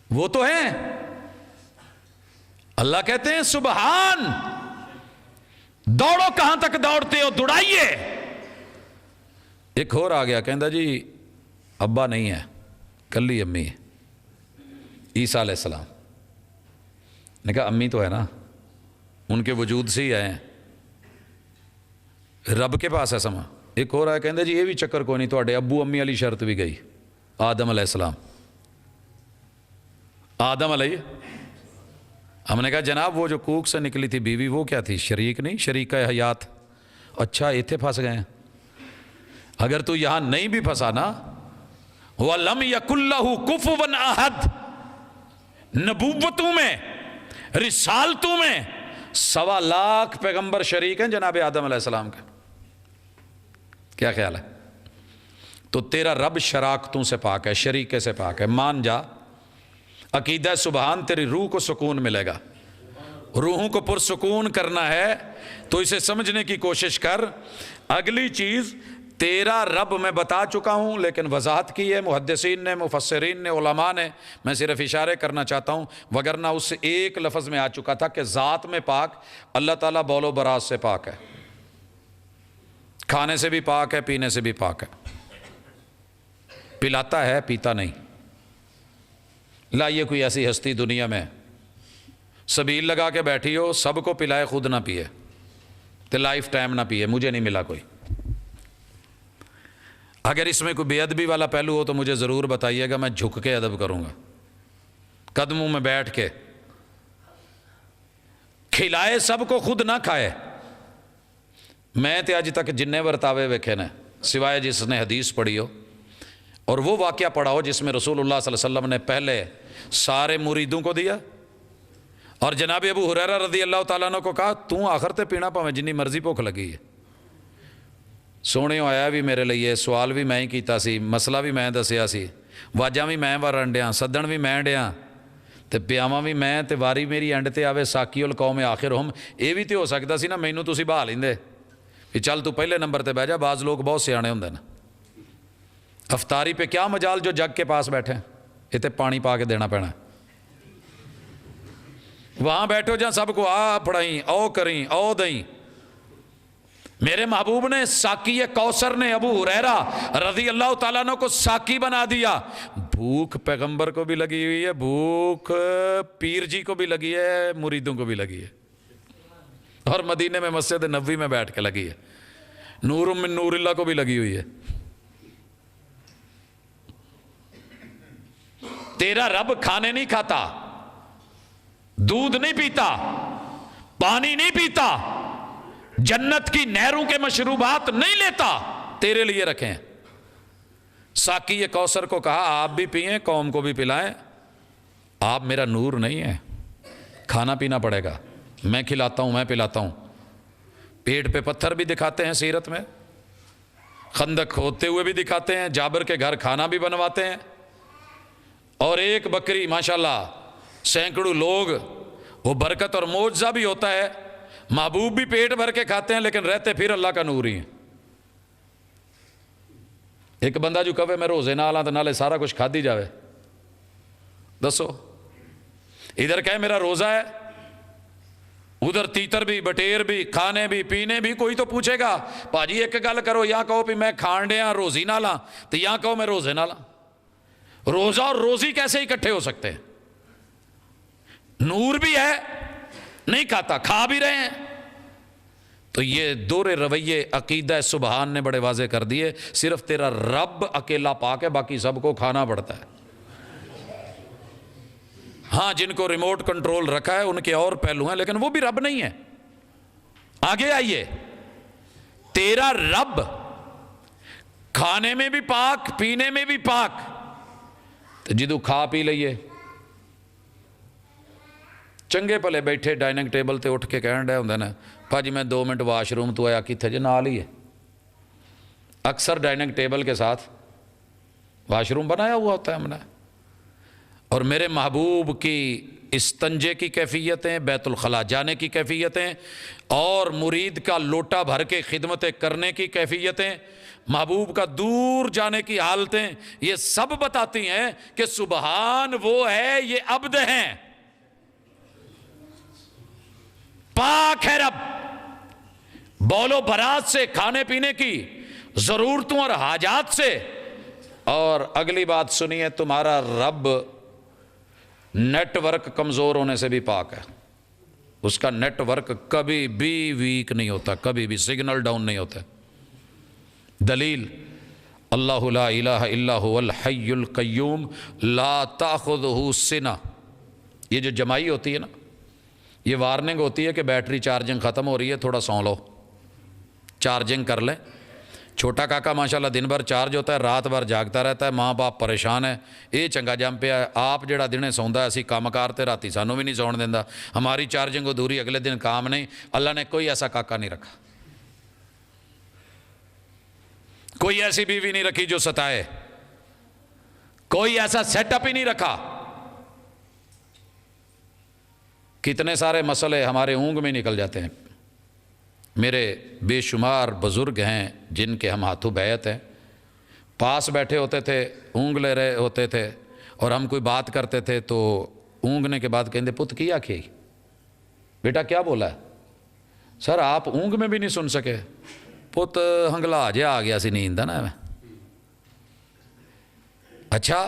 وہ تو ہیں. اللہ کہتے ہیں سبحان, دوڑو کہاں تک دوڑتے ہو, دوڑائیے. ایک اور آ گیا, کہندا جی ابا نہیں ہے, کلی امی ہے, عیسیٰ علیہ السلام. نے کہا امی تو ہے نا. ان کے وجود سے ہی آئے ہیں، رب کے پاس ہے سما۔ ایک ہو رہا ہے کہندے جی یہ بھی چکر کوئی نہیں، تواڈے ابو امی والی شرط بھی گئی، آدم علیہ السلام، آدم علیہ، ہم نے کہا جناب وہ جو کوک سے نکلی تھی بیوی وہ کیا تھی؟ شریک نہیں، شریکہ حیات۔ اچھا ایتھے پھنس گئے ہیں۔ اگر تو یہاں نہیں بھی پھنسا نا، وَلَمْ يَكُنْ لَهُ كُفُوًا أَحَدٌ، نبوتوں میں، رسالتوں میں 1.25 لاکھ پیغمبر شریک ہیں جناب آدم علیہ السلام کے۔ کیا خیال ہے؟ تو تیرا رب شراکتوں سے پاک ہے، شریکے سے پاک ہے، مان جا۔ عقیدہ سبحان، تیری روح کو سکون ملے گا۔ روحوں کو پرسکون کرنا ہے تو اسے سمجھنے کی کوشش کر۔ اگلی چیز، تیرا رب میں بتا چکا ہوں لیکن وضاحت کی ہے محدثین نے، مفسرین نے، علماء نے، میں صرف اشارے کرنا چاہتا ہوں، وگرنہ اس سے ایک لفظ میں آ چکا تھا کہ ذات میں پاک، اللہ تعالیٰ بول و براز سے پاک ہے، کھانے سے بھی پاک ہے، پینے سے بھی پاک ہے، پلاتا ہے پیتا نہیں۔ لائیے کوئی ایسی ہستی دنیا میں سبیل لگا کے بیٹھی ہو، سب کو پلائے خود نہ پیے، تو لائف ٹائم نہ پیے، مجھے نہیں ملا کوئی۔ اگر اس میں کوئی بے ادبی والا پہلو ہو تو مجھے ضرور بتائیے گا، میں جھک کے ادب کروں گا، قدموں میں بیٹھ کے۔ کھلائے سب کو خود نہ کھائے۔ میں تے اج تک جننے ورتاوے ویکھے نے، سوائے جس نے حدیث پڑھی ہو اور وہ واقعہ پڑھا ہو جس میں رسول اللہ صلی اللہ علیہ وسلم نے پہلے سارے مریدوں کو دیا اور جناب ابو ہریرہ رضی اللہ تعالیٰ عنہ کو کہا تو آخر تے پینا پاویں جنی مرضی بھوک لگی ہے۔ سونے آیا بھی میرے لیے، سوال بھی میں ہی کیتا سی، مسئلہ بھی میں دسیا سی، واجاں بھی میں ورن ڈیاں، سدن بھی میں ڈیاں، تے پیاواں بھی میں، تے واری میری اینڈ تے آوے ساکی القوم آخرہم۔ اے بھی تے ہو سکتا سی نا مینوں تسی بہا لیندے کہ چل تو پہلے نمبر تے بیٹھ جا۔ بعض لوگ بہت سیانے ہوندے نا، افطاری پہ کیا مجال جو جگ کے پاس بیٹھے، یہ تے پانی پا کے دینا پینا۔ وہاں بیٹھو جہاں سب کو آ پڑھائیں، او کریں، او دیں۔ میرے محبوب نے ساکی کوثر نے ابو ہریرہ رضی اللہ تعالیٰ عنہ کو ساکی بنا دیا۔ بھوک پیغمبر کو بھی لگی ہوئی ہے، بھوک پیر جی کو بھی لگی ہے، مریدوں کو بھی لگی ہے، اور مدینے میں مسجد نبوی میں بیٹھ کے لگی ہے، نور من نور اللہ کو بھی لگی ہوئی ہے۔ تیرا رب کھانے نہیں کھاتا، دودھ نہیں پیتا، پانی نہیں پیتا، جنت کی نہروں کے مشروبات نہیں لیتا، تیرے لیے رکھیں۔ ساکی کوثر کو کہا آپ بھی پئیں، قوم کو بھی پلائیں، آپ میرا نور نہیں ہے، کھانا پینا پڑے گا، میں کھلاتا ہوں، میں پلاتا ہوں۔ پیٹ پہ پتھر بھی دکھاتے ہیں سیرت میں، خندق کھودتے ہوئے بھی دکھاتے ہیں، جابر کے گھر کھانا بھی بنواتے ہیں، اور ایک بکری ماشاءاللہ سینکڑوں لوگ، وہ برکت اور معجزہ بھی ہوتا ہے۔ محبوب بھی پیٹ بھر کے کھاتے ہیں لیکن رہتے پھر اللہ کا نور ہی ہیں۔ ایک بندہ جو کہے میں روزے نہ آلاں تو نالے سارا کچھ کھا دی جاوے، دسو ادھر کہے میرا روزہ ہے، ادھر تیتر بھی، بٹیر بھی، کھانے بھی، پینے بھی۔ کوئی تو پوچھے گا پاجی ایک گل کرو، یا کہو بھی میں کھان ڈیاں روزی نہ لاں، تو یا کہو میں روزے نہ لاں۔ روزہ اور روزی کیسے اکٹھے ہو سکتے ہیں؟ نور بھی ہے، نہیں کھاتا، کھا بھی رہے ہیں۔ تو یہ دور رویے عقیدہ سبحان نے بڑے واضح کر دیے۔ صرف تیرا رب اکیلا پاک ہے، باقی سب کو کھانا پڑتا ہے۔ ہاں جن کو ریموٹ کنٹرول رکھا ہے ان کے اور پہلو ہیں، لیکن وہ بھی رب نہیں ہے۔ آگے آئیے، تیرا رب کھانے میں بھی پاک، پینے میں بھی پاک، تو جدو کھا پی لئیے، چنگے پلے بیٹھے ڈائننگ ٹیبل تے اٹھ کے کہن ڈے ہوندے نے پاجی میں 2 منٹ واش روم تو آیا، کتھے جی نال ہی ہے۔ اکثر ڈائننگ ٹیبل کے ساتھ واش روم بنایا ہوا ہوتا ہے ہم نے۔ اور میرے محبوب کی استنجے کی کیفیتیں، بیت الخلاء جانے کی کیفیتیں، اور مرید کا لوٹا بھر کے خدمتیں کرنے کی کیفیتیں، محبوب کا دور جانے کی حالتیں، یہ سب بتاتی ہیں کہ سبحان وہ ہے، یہ عبد ہیں، پاک ہے رب۔ بولو برات سے، کھانے پینے کی ضرورتوں اور حاجات سے۔ اور اگلی بات سنیے، تمہارا رب نیٹ ورک کمزور ہونے سے بھی پاک ہے، اس کا نیٹ ورک کبھی بھی ویک نہیں ہوتا، کبھی بھی سگنل ڈاؤن نہیں ہوتا۔ دلیل اللہ لا الہ الا هو الحی القیوم لا تاخذہ سنہ، یہ جو جمائی ہوتی ہے نا، یہ وارننگ ہوتی ہے کہ بیٹری چارجنگ ختم ہو رہی ہے، تھوڑا سو لو، چارجنگ کر لیں۔ چھوٹا کاکا ماشاءاللہ دن بھر چارج ہوتا ہے، رات بھر جاگتا رہتا ہے، ماں باپ پریشان ہے، یہ چنگا جم پیا ہے۔ آپ جڑا دنے سوندا ہے، اسی کام کارتے راتی سانوں بھی نہیں سون دیندا، ہماری چارجنگ ادھوری، اگلے دن کام نہیں۔ اللہ نے کوئی ایسا کاکا نہیں رکھا، کوئی ایسی بیوی نہیں رکھی جو ستائے، کوئی ایسا سیٹ اپ ہی نہیں رکھا۔ کتنے سارے مسئلے ہمارے اونگ میں نکل جاتے ہیں۔ میرے بے شمار بزرگ ہیں جن کے ہم ہاتھوں بیعت ہیں، پاس بیٹھے ہوتے تھے، اونگ لے رہے ہوتے تھے، اور ہم کوئی بات کرتے تھے تو اونگنے کے بعد کہندے پت کیا کھی بیٹا کیا بولا ہے؟ سر آپ اونگ میں بھی نہیں سن سکے، پت ہنگلا جے آ گیا سی نیند نا۔ اچھا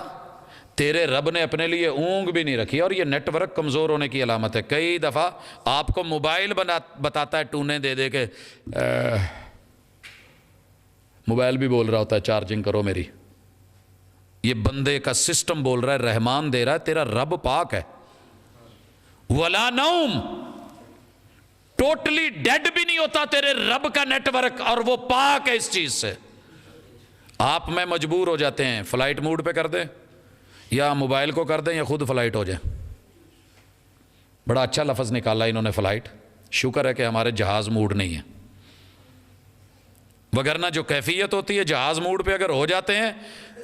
تیرے رب نے اپنے لیے اونگ بھی نہیں رکھی، اور یہ نیٹ ورک کمزور ہونے کی علامت ہے۔ کئی دفعہ آپ کو موبائل بتاتا ہے ٹونے دے دے کے، موبائل بھی بول رہا ہوتا ہے چارجنگ کرو میری، یہ بندے کا سسٹم بول رہا ہے، رحمان دے رہا ہے، تیرا رب پاک ہے۔ ولا نوم، ٹوٹلی ڈیڈ بھی نہیں ہوتا تیرے رب کا نیٹ ورک، اور وہ پاک ہے اس چیز سے۔ آپ میں مجبور ہو جاتے ہیں فلائٹ موڈ پہ کر دیں، یا موبائل کو کر دیں، یا خود فلائٹ ہو جائیں۔ بڑا اچھا لفظ نکالا انہوں نے فلائٹ، شکر ہے کہ ہمارے جہاز موڈ نہیں ہے، وگرنہ جو کیفیت ہوتی ہے جہاز موڈ پہ اگر ہو جاتے ہیں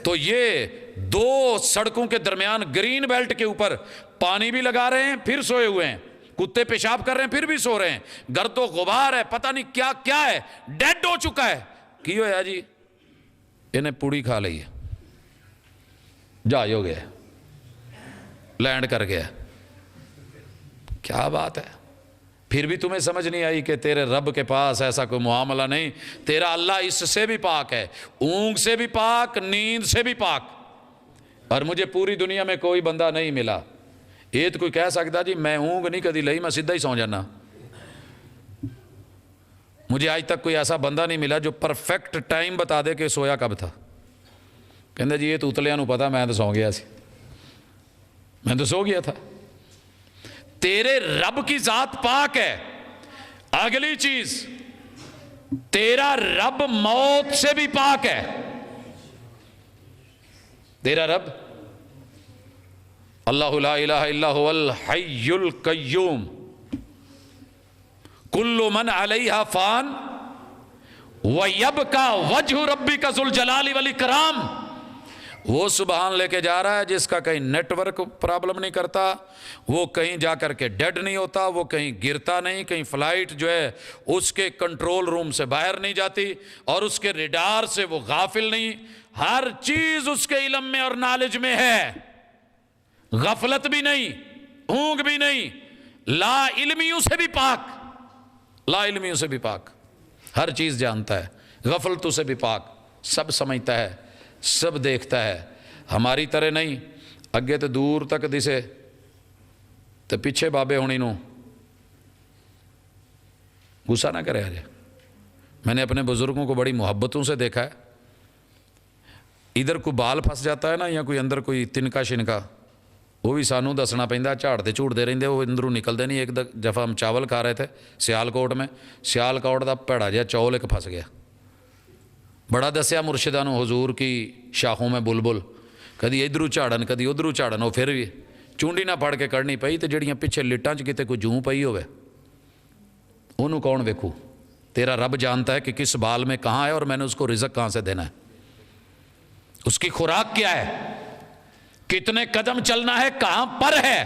تو یہ دو سڑکوں کے درمیان گرین بیلٹ کے اوپر پانی بھی لگا رہے ہیں، پھر سوئے ہوئے ہیں، کتے پیشاب کر رہے ہیں پھر بھی سو رہے ہیں، گرد و غبار ہے، پتہ نہیں کیا کیا ہے، ڈیڈ ہو چکا ہے۔ کی ہویا جی؟ انہیں پوڑی کھا لی ہے، جہاز ہو گیا، لینڈ کر گیا۔ کیا بات ہے؟ پھر بھی تمہیں سمجھ نہیں آئی کہ تیرے رب کے پاس ایسا کوئی معاملہ نہیں، تیرا اللہ اس سے بھی پاک ہے، اونگ سے بھی پاک، نیند سے بھی پاک۔ اور مجھے پوری دنیا میں کوئی بندہ نہیں ملا، یہ تو کوئی کہہ سکتا جی میں اونگ نہیں کدی لئی، میں سیدھا ہی سو جانا۔ مجھے آج تک کوئی ایسا بندہ نہیں ملا جو پرفیکٹ ٹائم بتا دے کہ سویا کب تھا۔ کہندے جی یہ تو اتلیاں نو پتا، میں تو سو گیا سی، میں تو سو گیا تھا۔ تیرے رب کی ذات پاک ہے۔ اگلی چیز، تیرا رب موت سے بھی پاک ہے۔ تیرا رب اللہ لا الہ الا هو الحی القیوم کل من علیہا فان ویبقی وجہ ربک ذو الجلال والاکرام۔ وہ سبحان لے کے جا رہا ہے جس کا کہیں نیٹ ورک پرابلم نہیں کرتا، وہ کہیں جا کر کے ڈیڈ نہیں ہوتا، وہ کہیں گرتا نہیں، کہیں فلائٹ جو ہے اس کے کنٹرول روم سے باہر نہیں جاتی، اور اس کے ریڈار سے وہ غافل نہیں۔ ہر چیز اس کے علم میں اور نالج میں ہے، غفلت بھی نہیں، اونگ بھی نہیں، لا علمیوں سے بھی پاک، لا علمیوں سے بھی پاک، ہر چیز جانتا ہے، غفلتوں سے بھی پاک، سب سمجھتا ہے، سب دیکھتا ہے۔ ہماری طرح نہیں، اگے تو دور تک دسے تو پیچھے بابے ہونی نو غصہ نہ کرے۔ آجے میں نے اپنے بزرگوں کو بڑی محبتوں سے دیکھا ہے، ادھر کوئی بال پھنس جاتا ہے نا، یا کوئی اندر کوئی تنکا شنکا، وہ بھی سانوں دسنا پہندا، جھاڑتے جھوڑتے رہندے، وہ اندروں نکلتے نہیں۔ ایک دفعہ ہم چاول کھا رہے تھے سیالکوٹ میں، سیالکوٹ دا پیڑا جہا چول ایک پھنس گیا، بڑا دسیا مرشدہ نو حضور کی شاخوں میں بلبل، کدی ادھروں جھاڑن کدی ادھروں جھاڑن، وہ پھر بھی چونڈی نہ پھڑ کے کڑنی پئی، تو جڑیاں پیچھے لٹاں چ کتے کوئی جوں پئی ہوئے انہوں کون ویکھو؟ تیرا رب جانتا ہے کہ کس بال میں کہاں ہے، اور میں نے اس کو رزق کہاں سے دینا ہے، اس کی خوراک کیا ہے، کتنے قدم چلنا ہے، کہاں پر ہے،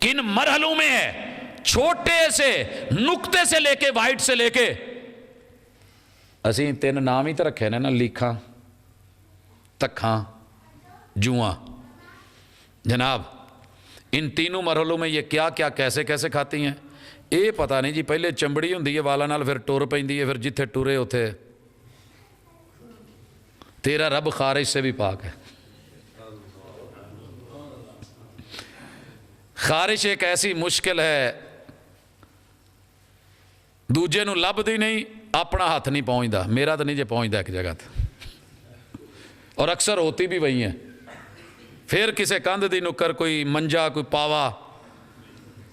کن مرحلوں میں ہے، چھوٹے سے نقطے سے لے کے وائٹ سے لے کے۔ اسی تین نام ہی تو رکھے نے نا، لیکھاں، تکھاں، جواں۔ جناب ان تینوں مرحلوں میں یہ کیا کیا کیسے کیسے کھاتی ہیں یہ پتہ نہیں جی۔ پہلے چمڑی ہوندی ہے والا نال، پھر ٹر پیندی ہے، پھر جتھے ٹرے اتھے۔ تیرا رب خارج سے بھی پاک ہے۔ خارش ایک ایسی مشکل ہے ਦੂਜੇ ਨੂੰ ਲੱਭਦੀ ਨਹੀਂ, ਆਪਣਾ ਹੱਥ ਨਹੀਂ ਪਹੁੰਚਦਾ। ਮੇਰਾ ਤਾਂ ਨਹੀਂ ਜੇ ਪਹੁੰਚਦਾ ਇੱਕ ਜਗ੍ਹਾ ਤੇ, ਔਰ ਅਕਸਰ ਹੋਤੀ ਵੀ ਵਹੀ ਹੈ। ਫਿਰ ਕਿਸੇ ਕੰਧ ਦੀ ਨੁੱਕਰ, ਕੋਈ ਮੰਜਾ, ਕੋਈ ਪਾਵਾ,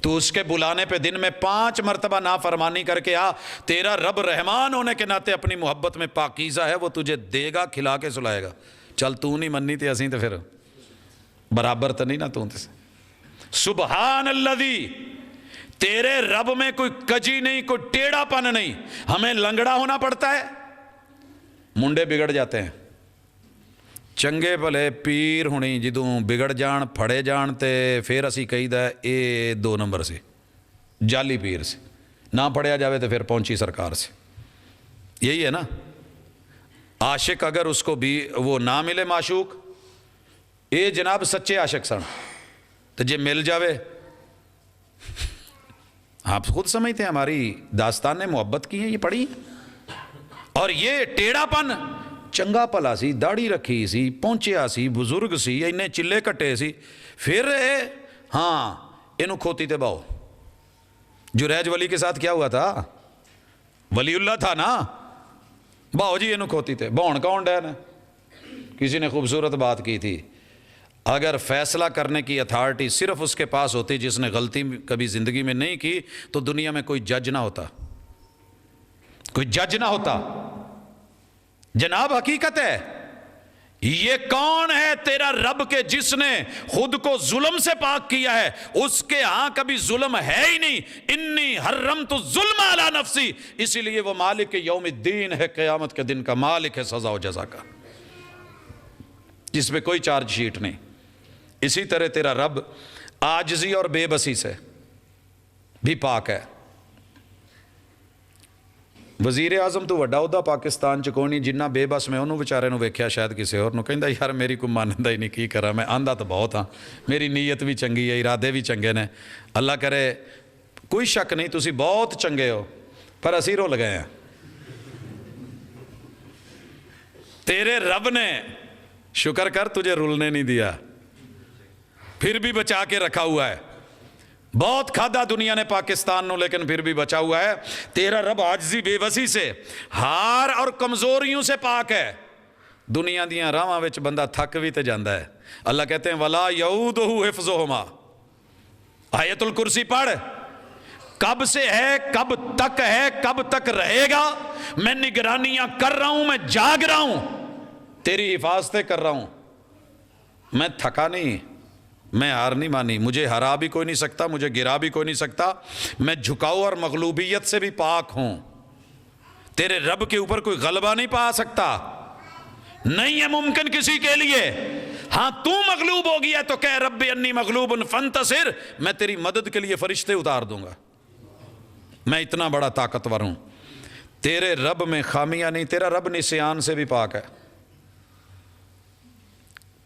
تو اس کے بلانے پہ دن میں 5 مرتبہ نافرمانی کر کے آ، تیرا رب رحمان ہونے کے ناطے اپنی محبت میں پاکیزہ ہے، وہ تجھے دے گا، کھلا کے سلائے گا۔ چل تو نہیں مننی تے اسیں تو پھر برابر تو نہیں نا تو تے۔ سبحان الذی، تیرے رب میں کوئی کجی نہیں، کوئی ٹیڑھا پن نہیں۔ ہمیں لنگڑا ہونا پڑتا ہے، منڈے بگڑ جاتے ہیں۔ چنگے بھلے پیر ہونی جدوں بگڑ جان پھڑے جان تے پھر اسی کہی دا اے 2 نمبر سے، جعلی پیر سے، نہ پڑھیا جاوے تو پھر پہنچی سرکار سے۔ یہی ہے نا، عاشق اگر اس کو بھی وہ نہ ملے معشوق، اے جناب سچے عاشق سن، تو جے مل جاوے، آپ خود سمجھتے ہیں ہماری داستان محبت کی ہیں، یہ پڑھی۔ اور یہ ٹیڑھا پن، چنگا پلا سی، داڑھی رکھی سی، پہنچیا سی، بزرگ سی، انہیں چلے کٹے سی، پھر ہاں انہوں کھوتی تے باؤ۔ جریج ولی کے ساتھ کیا ہوا تھا؟ ولی اللہ تھا نا، باؤ جی انہوں کھوتی تے بون کون ڈے نا۔ کسی نے خوبصورت بات کی تھی، اگر فیصلہ کرنے کی اتھارٹی صرف اس کے پاس ہوتی جس نے غلطی کبھی زندگی میں نہیں کی، تو دنیا میں کوئی جج نہ ہوتا، کوئی جج نہ ہوتا۔ جناب حقیقت ہے، یہ کون ہے تیرا رب کے جس نے خود کو ظلم سے پاک کیا ہے، اس کے ہاں کبھی ظلم ہے ہی نہیں۔ انی حرمت الظلم علی نفسی، اسی لیے وہ مالک یوم الدین ہے، قیامت کے دن کا مالک ہے، سزا و جزا کا، جس پہ کوئی چارج شیٹ نہیں۔ اسی طرح تیرا رب عاجزی اور بے بسی سے بھی پاک ہے۔ وزیر اعظم تو وڈا عہدہ پاکستان چ کوئی نہیں، جنہ بے بس میں انہوں بیچارے نو ویکھیا شاید کسی اور نو کہندا یار میری کوئی مانندا ہی نہیں، کی کرا میں آندا تو بہت ہاں، میری نیت بھی چنگی ہے، ارادے بھی چنگے نے، اللہ کرے کوئی شک نہیں تسی بہت چنگے ہو، پر اسی رو لگے ہیں۔ تیرے رب نے شکر کر تجھے رلنے نہیں دیا، پھر بھی بچا کے رکھا ہوا ہے۔ بہت کھادا دنیا نے پاکستان نو، لیکن پھر بھی بچا ہوا ہے۔ تیرا رب عاجزی بے بسی سے، ہار اور کمزوریوں سے پاک ہے۔ دنیا دیاں راواں وچ بندہ تھک بھی تے جاندا ہے، اللہ کہتے ہیں وَلَا يَعُودُهُ حِفْظُهُمَا۔ آیت الکرسی پڑھ، کب سے ہے، کب تک ہے، کب تک رہے گا، میں نگرانیاں کر رہا ہوں، میں جاگ رہا ہوں، تیری حفاظتیں کر رہا ہوں، میں تھکا نہیں، میں ہار نہیں مانی، مجھے ہرا بھی کوئی نہیں سکتا، مجھے گرا بھی کوئی نہیں سکتا، میں جھکاؤ اور مغلوبیت سے بھی پاک ہوں۔ تیرے رب کے اوپر کوئی غلبہ نہیں پا سکتا، نہیں ہے ممکن کسی کے لیے۔ ہاں تو مغلوب ہو گیا تو کہہ رب انی مغلوب فانتصر، میں تیری مدد کے لیے فرشتے اتار دوں گا، میں اتنا بڑا طاقتور ہوں۔ تیرے رب میں خامیاں نہیں، تیرا رب نسیان سے بھی پاک ہے۔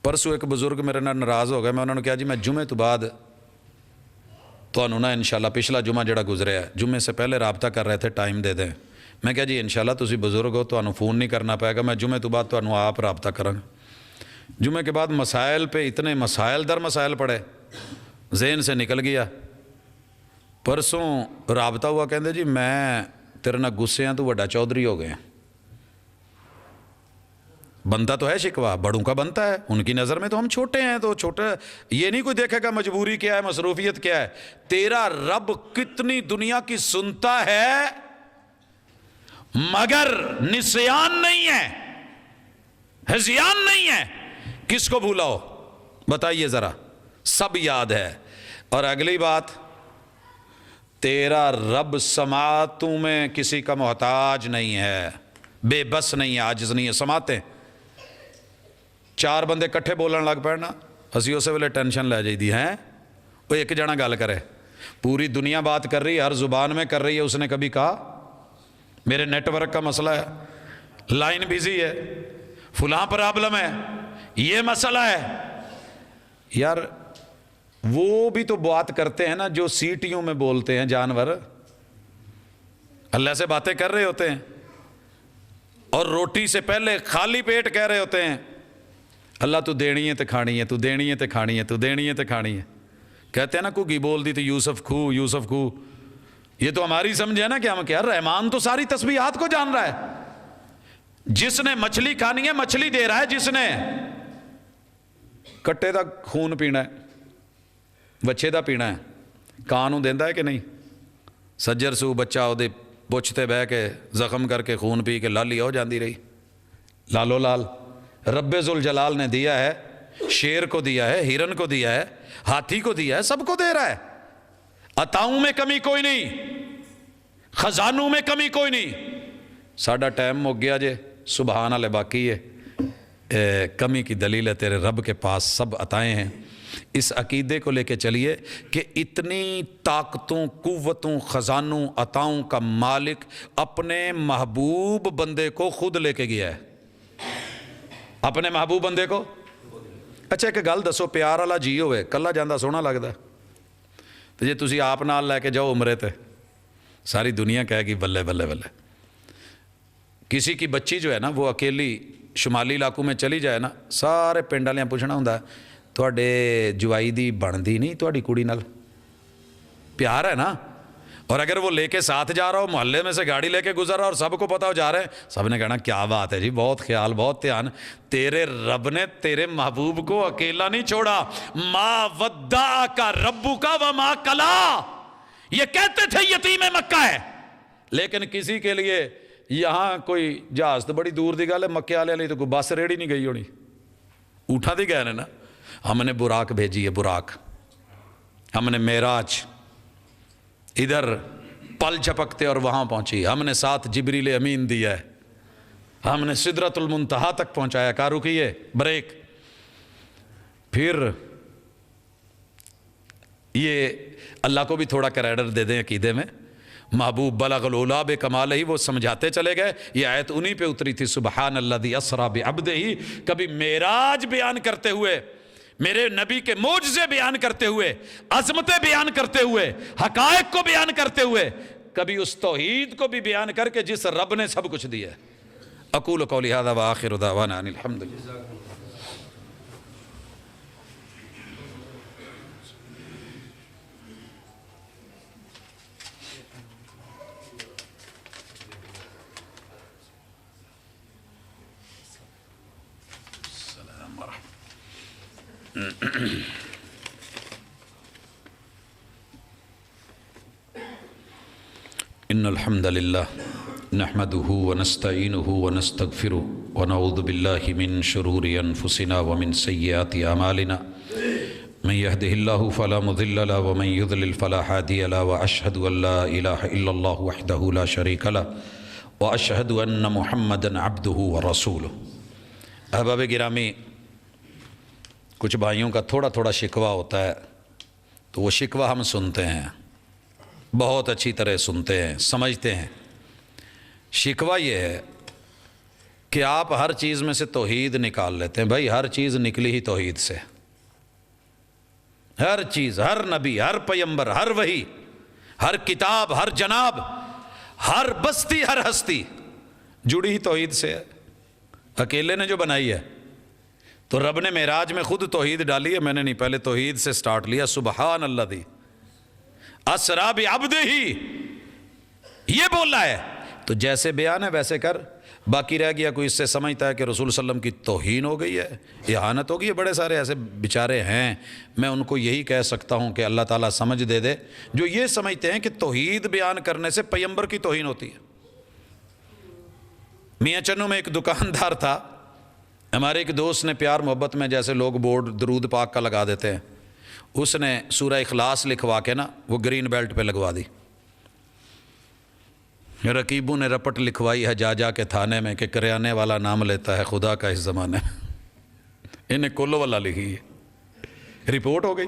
پرسوں ایک بزرگ میرے نال ناراض ہو گئے، میں انہوں نے کہا جی میں جمعے تو بعد تانوں نا انشاءاللہ پچھلا جمعہ جڑا گزریا ہے، جمعے سے پہلے رابطہ کر رہے تھے، ٹائم دے دیں۔ میں کہا جی انشاءاللہ تسی بزرگ ہو، تانوں فون نہیں کرنا پائے گا، میں جمعے تو بعد تانوں آپ رابطہ کروں۔ جمعے کے بعد مسائل پہ اتنے مسائل در مسائل پڑے، ذہن سے نکل گیا۔ پرسوں رابطہ ہوا، کہندے جی میں تیرے نہ غصے ہیں، تو وڈا چودھری ہو گئے ہیں۔ بنتا تو ہے شکوہ، بڑوں کا بنتا ہے، ان کی نظر میں تو ہم چھوٹے ہیں، تو چھوٹے یہ نہیں کوئی دیکھے گا مجبوری کیا ہے، مصروفیت کیا ہے۔ تیرا رب کتنی دنیا کی سنتا ہے، مگر نسیان نہیں ہے، ہذیان نہیں ہے۔ کس کو بھولا ہو بتائیے ذرا، سب یاد ہے۔ اور اگلی بات، تیرا رب سماعتوں میں کسی کا محتاج نہیں ہے، بے بس نہیں ہے، عاجز نہیں ہے، سماعتیں 4 بندے کٹھے بولن لگ پڑنا، اسی اسے ویلے ٹینشن لے جائی دی ہیں، وہ ایک جنا گل کرے، پوری دنیا بات کر رہی ہے، ہر زبان میں کر رہی ہے، اس نے کبھی کہا میرے نیٹ ورک کا مسئلہ ہے، لائن بزی ہے، فلاں پرابلم ہے، یہ مسئلہ ہے۔ یار وہ بھی تو بات کرتے ہیں نا جو سیٹیوں میں بولتے ہیں جانور، اللہ سے باتیں کر رہے ہوتے ہیں، اور روٹی سے پہلے خالی پیٹ کہہ رہے ہوتے ہیں اللہ تو دینی ہے تے کھانی ہے، تو دینی ہے تے کھانی ہے، تو دینی ہے تے کھانی ہے۔ کہتے ہیں نا کوگی بول دی تو یوسف کھو، یوسف کھو، یہ تو ہماری سمجھ ہے نا کہ ہم کیا، رحمان تو ساری تسبیحات کو جان رہا ہے۔ جس نے مچھلی کھانی ہے مچھلی دے رہا ہے، جس نے کٹے دا خون پینا ہے، بچے دا پینا ہے، ਕਾਂ ਨੂੰ ਦਿੰਦਾ ਹੈ ਕਿ ਨਹੀਂ? ਸੱਜਰ ਸੂ ਬੱਚਾ ਉਹਦੇ ਪੁੱਛ ਤੇ ਬਹਿ ਕੇ ਜ਼ਖਮ ਕਰਕੇ ਖੂਨ ਪੀ ਕੇ ਲਾਲੀ ਹੋ ਜਾਂਦੀ رہی. لالو لال رب ذوالجلال نے دیا ہے, شیر کو دیا ہے, ہرن کو دیا ہے, ہاتھی کو دیا ہے, سب کو دے رہا ہے. عطاؤں میں کمی کوئی نہیں, خزانوں میں کمی کوئی نہیں. ساڈا ٹائم مک گیا جے, سبحان اللہ باقی ہے. کمی کی دلیل ہے تیرے رب کے پاس سب عطائیں ہیں. اس عقیدے کو لے کے چلیے کہ اتنی طاقتوں, قوتوں, خزانوں, عطاؤں کا مالک اپنے محبوب بندے کو خود لے کے گیا ہے. اپنے محبوب بندے کو. اچھا ایک گل دسو, پیار والا جی ہوئے کلا جاندہ سونا لگتا ہے, تو جی تسی آپ نال لے کے جاؤ عمرے تے, ساری دنیا کہے گی بلے بلے بلے. کسی کی بچی جو ہے نا وہ اکیلی شمالی علاقوں میں چلی جائے نا, سارے پنڈ والے پوچھنا ہوں تواڈے جوائی دی بندی نہیں تواڈی کڑی نال, پیار ہے نا. اور اگر وہ لے کے ساتھ جا رہا ہو, محلے میں سے گاڑی لے کے گزر رہا اور سب کو پتا ہو جا رہے ہیں, سب نے کہنا کیا بات ہے جی, بہت خیال, بہت دھیان. تیرے رب نے تیرے محبوب کو اکیلا نہیں چھوڑا. ما ودعک ربک وما قلی, یہ کہتے تھے یتیم مکہ ہے, لیکن کسی کے لیے یہاں کوئی جہاز تو بڑی دور دی گل ہے, مکے والے لیے تو کوئی بس ریڑھی نہیں گئی ہونی, اٹھا دی گئے نا. ہم نے براق بھیجی ہے, براق. ہم نے معراج ادھر پل جھپکتے اور وہاں پہنچی. ہم نے ساتھ جبریل امین دیا ہے, ہم نے سدرۃ المنتہا تک پہنچایا. کہا رکیے بریک. پھر یہ اللہ کو بھی تھوڑا کریڈر دے دیں عقیدے میں. محبوب بلغ العلا بکمالہ, وہ سمجھاتے چلے گئے. یہ آیت انہی پہ اتری تھی, سبحان الذی اسری بعبدہ. کبھی معراج بیان کرتے ہوئے, میرے نبی کے معجزے بیان کرتے ہوئے, عظمتیں بیان کرتے ہوئے, حقائق کو بیان کرتے ہوئے, کبھی اس توحید کو بھی بیان کر کے جس رب نے سب کچھ دیا ہے. اقول قولی ھذا وآخر دعوانا ان الحمدللہ. ان الحمد للہ نحمده ونستعینه ونستغفره ونعوذ باللہ من شرور انفسنا ومن سیئات اعمالنا من يهده الله فلا مضل له ومن يضلل فلا هادي له واشهد ان لا اله الا الله وحده لا شريك له واشهد ان محمدا عبده ورسوله. احباب گرامی, کچھ بھائیوں کا تھوڑا تھوڑا شکوہ ہوتا ہے, تو وہ شکوہ ہم سنتے ہیں, بہت اچھی طرح سنتے ہیں, سمجھتے ہیں. شکوہ یہ ہے کہ آپ ہر چیز میں سے توحید نکال لیتے ہیں. بھائی ہر چیز نکلی ہی توحید سے, ہر چیز, ہر نبی, ہر پیمبر, ہر وحی, ہر کتاب, ہر جناب, ہر بستی, ہر ہستی جڑی ہی توحید سے ہے. اکیلے نے جو بنائی ہے, تو رب نے معراج میں خود توحید ڈالی ہے. میں نے نہیں, پہلے توحید سے سٹارٹ لیا. سبحان الذی اسری بعبدہ, یہ بولا ہے تو جیسے بیان ہے ویسے کر. باقی رہ گیا کوئی اس سے سمجھتا ہے کہ رسول صلی اللہ علیہ وسلم کی توہین ہو گئی ہے, اہانت ہو گئی ہے. بڑے سارے ایسے بیچارے ہیں, میں ان کو یہی کہہ سکتا ہوں کہ اللہ تعالیٰ سمجھ دے دے, جو یہ سمجھتے ہیں کہ توحید بیان کرنے سے پیمبر کی توہین ہوتی ہے. میاں چنو میں ایک دکاندار تھا, ہمارے ایک دوست نے پیار محبت میں جیسے لوگ بورڈ درود پاک کا لگا دیتے ہیں, اس نے سورہ اخلاص لکھوا کے نا وہ گرین بیلٹ پہ لگوا دی. رقیبوں نے رپٹ لکھوائی ہے جا کے تھانے میں کہ کریانے والا نام لیتا ہے خدا کا اس زمانے میں. انہیں کلو والا لکھی ہے, رپورٹ ہو گئی,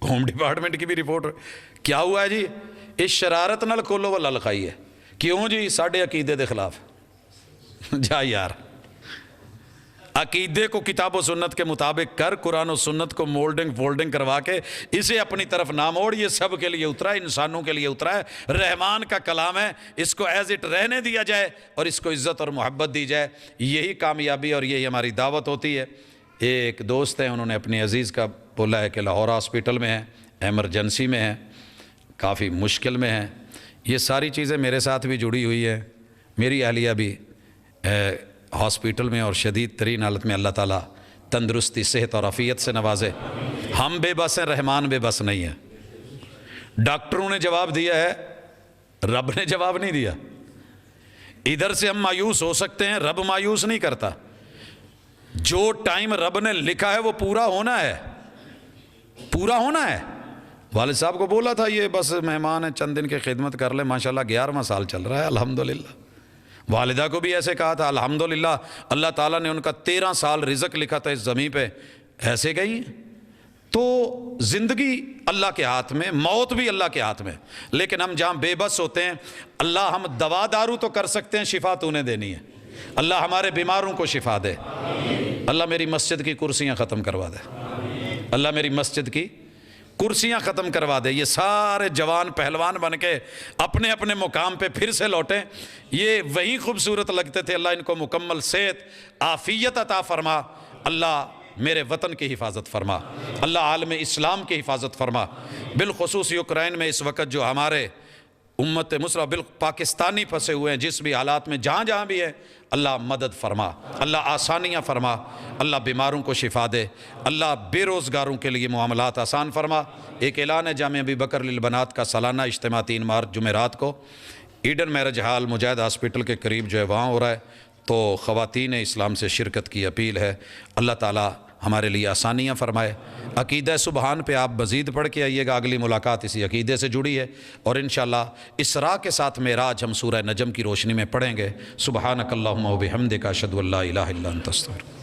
ہوم ڈپارٹمنٹ کی بھی رپورٹ. کیا ہوا ہے جی, اس شرارت نال کلو والا لکھائی ہے. کیوں جی, ساڈے عقیدے دے خلاف. جا یار, عقیدے کو کتاب و سنت کے مطابق کر, قرآن و سنت کو مولڈنگ فولڈنگ کروا کے اسے اپنی طرف نہ موڑ. یہ سب کے لیے اترا ہے, انسانوں کے لیے اترا ہے, رحمان کا کلام ہے. اس کو ایز اٹ رہنے دیا جائے اور اس کو عزت اور محبت دی جائے. یہی کامیابی اور یہی ہماری دعوت ہوتی ہے. ایک دوست ہیں, انہوں نے اپنی عزیز کا بولا ہے کہ لاہور ہاسپٹل میں ہے, ایمرجنسی میں ہے, کافی مشکل میں ہے. یہ ساری چیزیں میرے ساتھ بھی جڑی ہوئی ہیں. میری اہلیہ بھی ہاسپٹل میں اور شدید ترین حالت میں. اللہ تعالیٰ تندرستی, صحت اور عافیت سے نوازے. ہم بے بس ہیں, رحمان بے بس نہیں ہے. ڈاکٹروں نے جواب دیا ہے، رب نے جواب نہیں دیا۔ ادھر سے ہم مایوس ہو سکتے ہیں، رب مایوس نہیں کرتا۔ جو ٹائم رب نے لکھا ہے وہ پورا ہونا ہے، پورا ہونا ہے۔ والد صاحب کو بولا تھا یہ بس مہمان ہے، چند دن کی خدمت کر لیں، ماشاءاللہ 11واں سال چل رہا ہے الحمدللہ۔ والدہ کو بھی ایسے کہا تھا الحمدللہ، اللہ تعالیٰ نے ان کا 13 سال رزق لکھا تھا اس زمین پہ، ایسے گئی۔ تو زندگی اللہ کے ہاتھ میں، موت بھی اللہ کے ہاتھ میں، لیکن ہم جہاں بے بس ہوتے ہیں، اللہ ہم دوا دارو تو کر سکتے ہیں، شفا تو نے دینی ہے۔ اللہ ہمارے بیماروں کو شفا دے۔ اللہ میری مسجد کی کرسیاں ختم کروا دے، اللہ میری مسجد کی کرسیاں ختم کروا دے، یہ سارے جوان پہلوان بن کے اپنے اپنے مقام پہ پھر سے لوٹیں۔ یہ وہی خوبصورت لگتے تھے، اللہ ان کو مکمل صحت عافیت عطا فرما، اللہ میرے وطن کی حفاظت فرما، اللہ عالم اسلام کی حفاظت فرما، بالخصوص یوکرائن میں اس وقت جو ہمارے امت مسلمہ پاکستانی پھنسے ہوئے ہیں، جس بھی حالات میں جہاں جہاں بھی ہے، اللہ مدد فرما، اللہ آسانیاں فرما، اللہ بیماروں کو شفا دے، اللہ بے روزگاروں کے لیے معاملات آسان فرما۔ ایک اعلان ہے، جامعہ ابی بکر للبنات کا سالانہ اجتماع 3 مارچ جمعرات کو ایڈن میرج ہال مجاہد ہاسپٹل کے قریب جو ہے وہاں ہو رہا ہے، تو خواتین اسلام سے شرکت کی اپیل ہے۔ اللہ تعالیٰ ہمارے لیے آسانیاں فرمائے۔ عقیدہ سبحان پہ آپ مزید پڑھ کے آئیے گا، اگلی ملاقات اسی عقیدے سے جڑی ہے، اور انشاءاللہ اسراء کے ساتھ معراج ہم سورہ نجم کی روشنی میں پڑھیں گے۔ سبحانک اللہم و بحمدک، اشہد ان لا الہ الا انت، استغفرک۔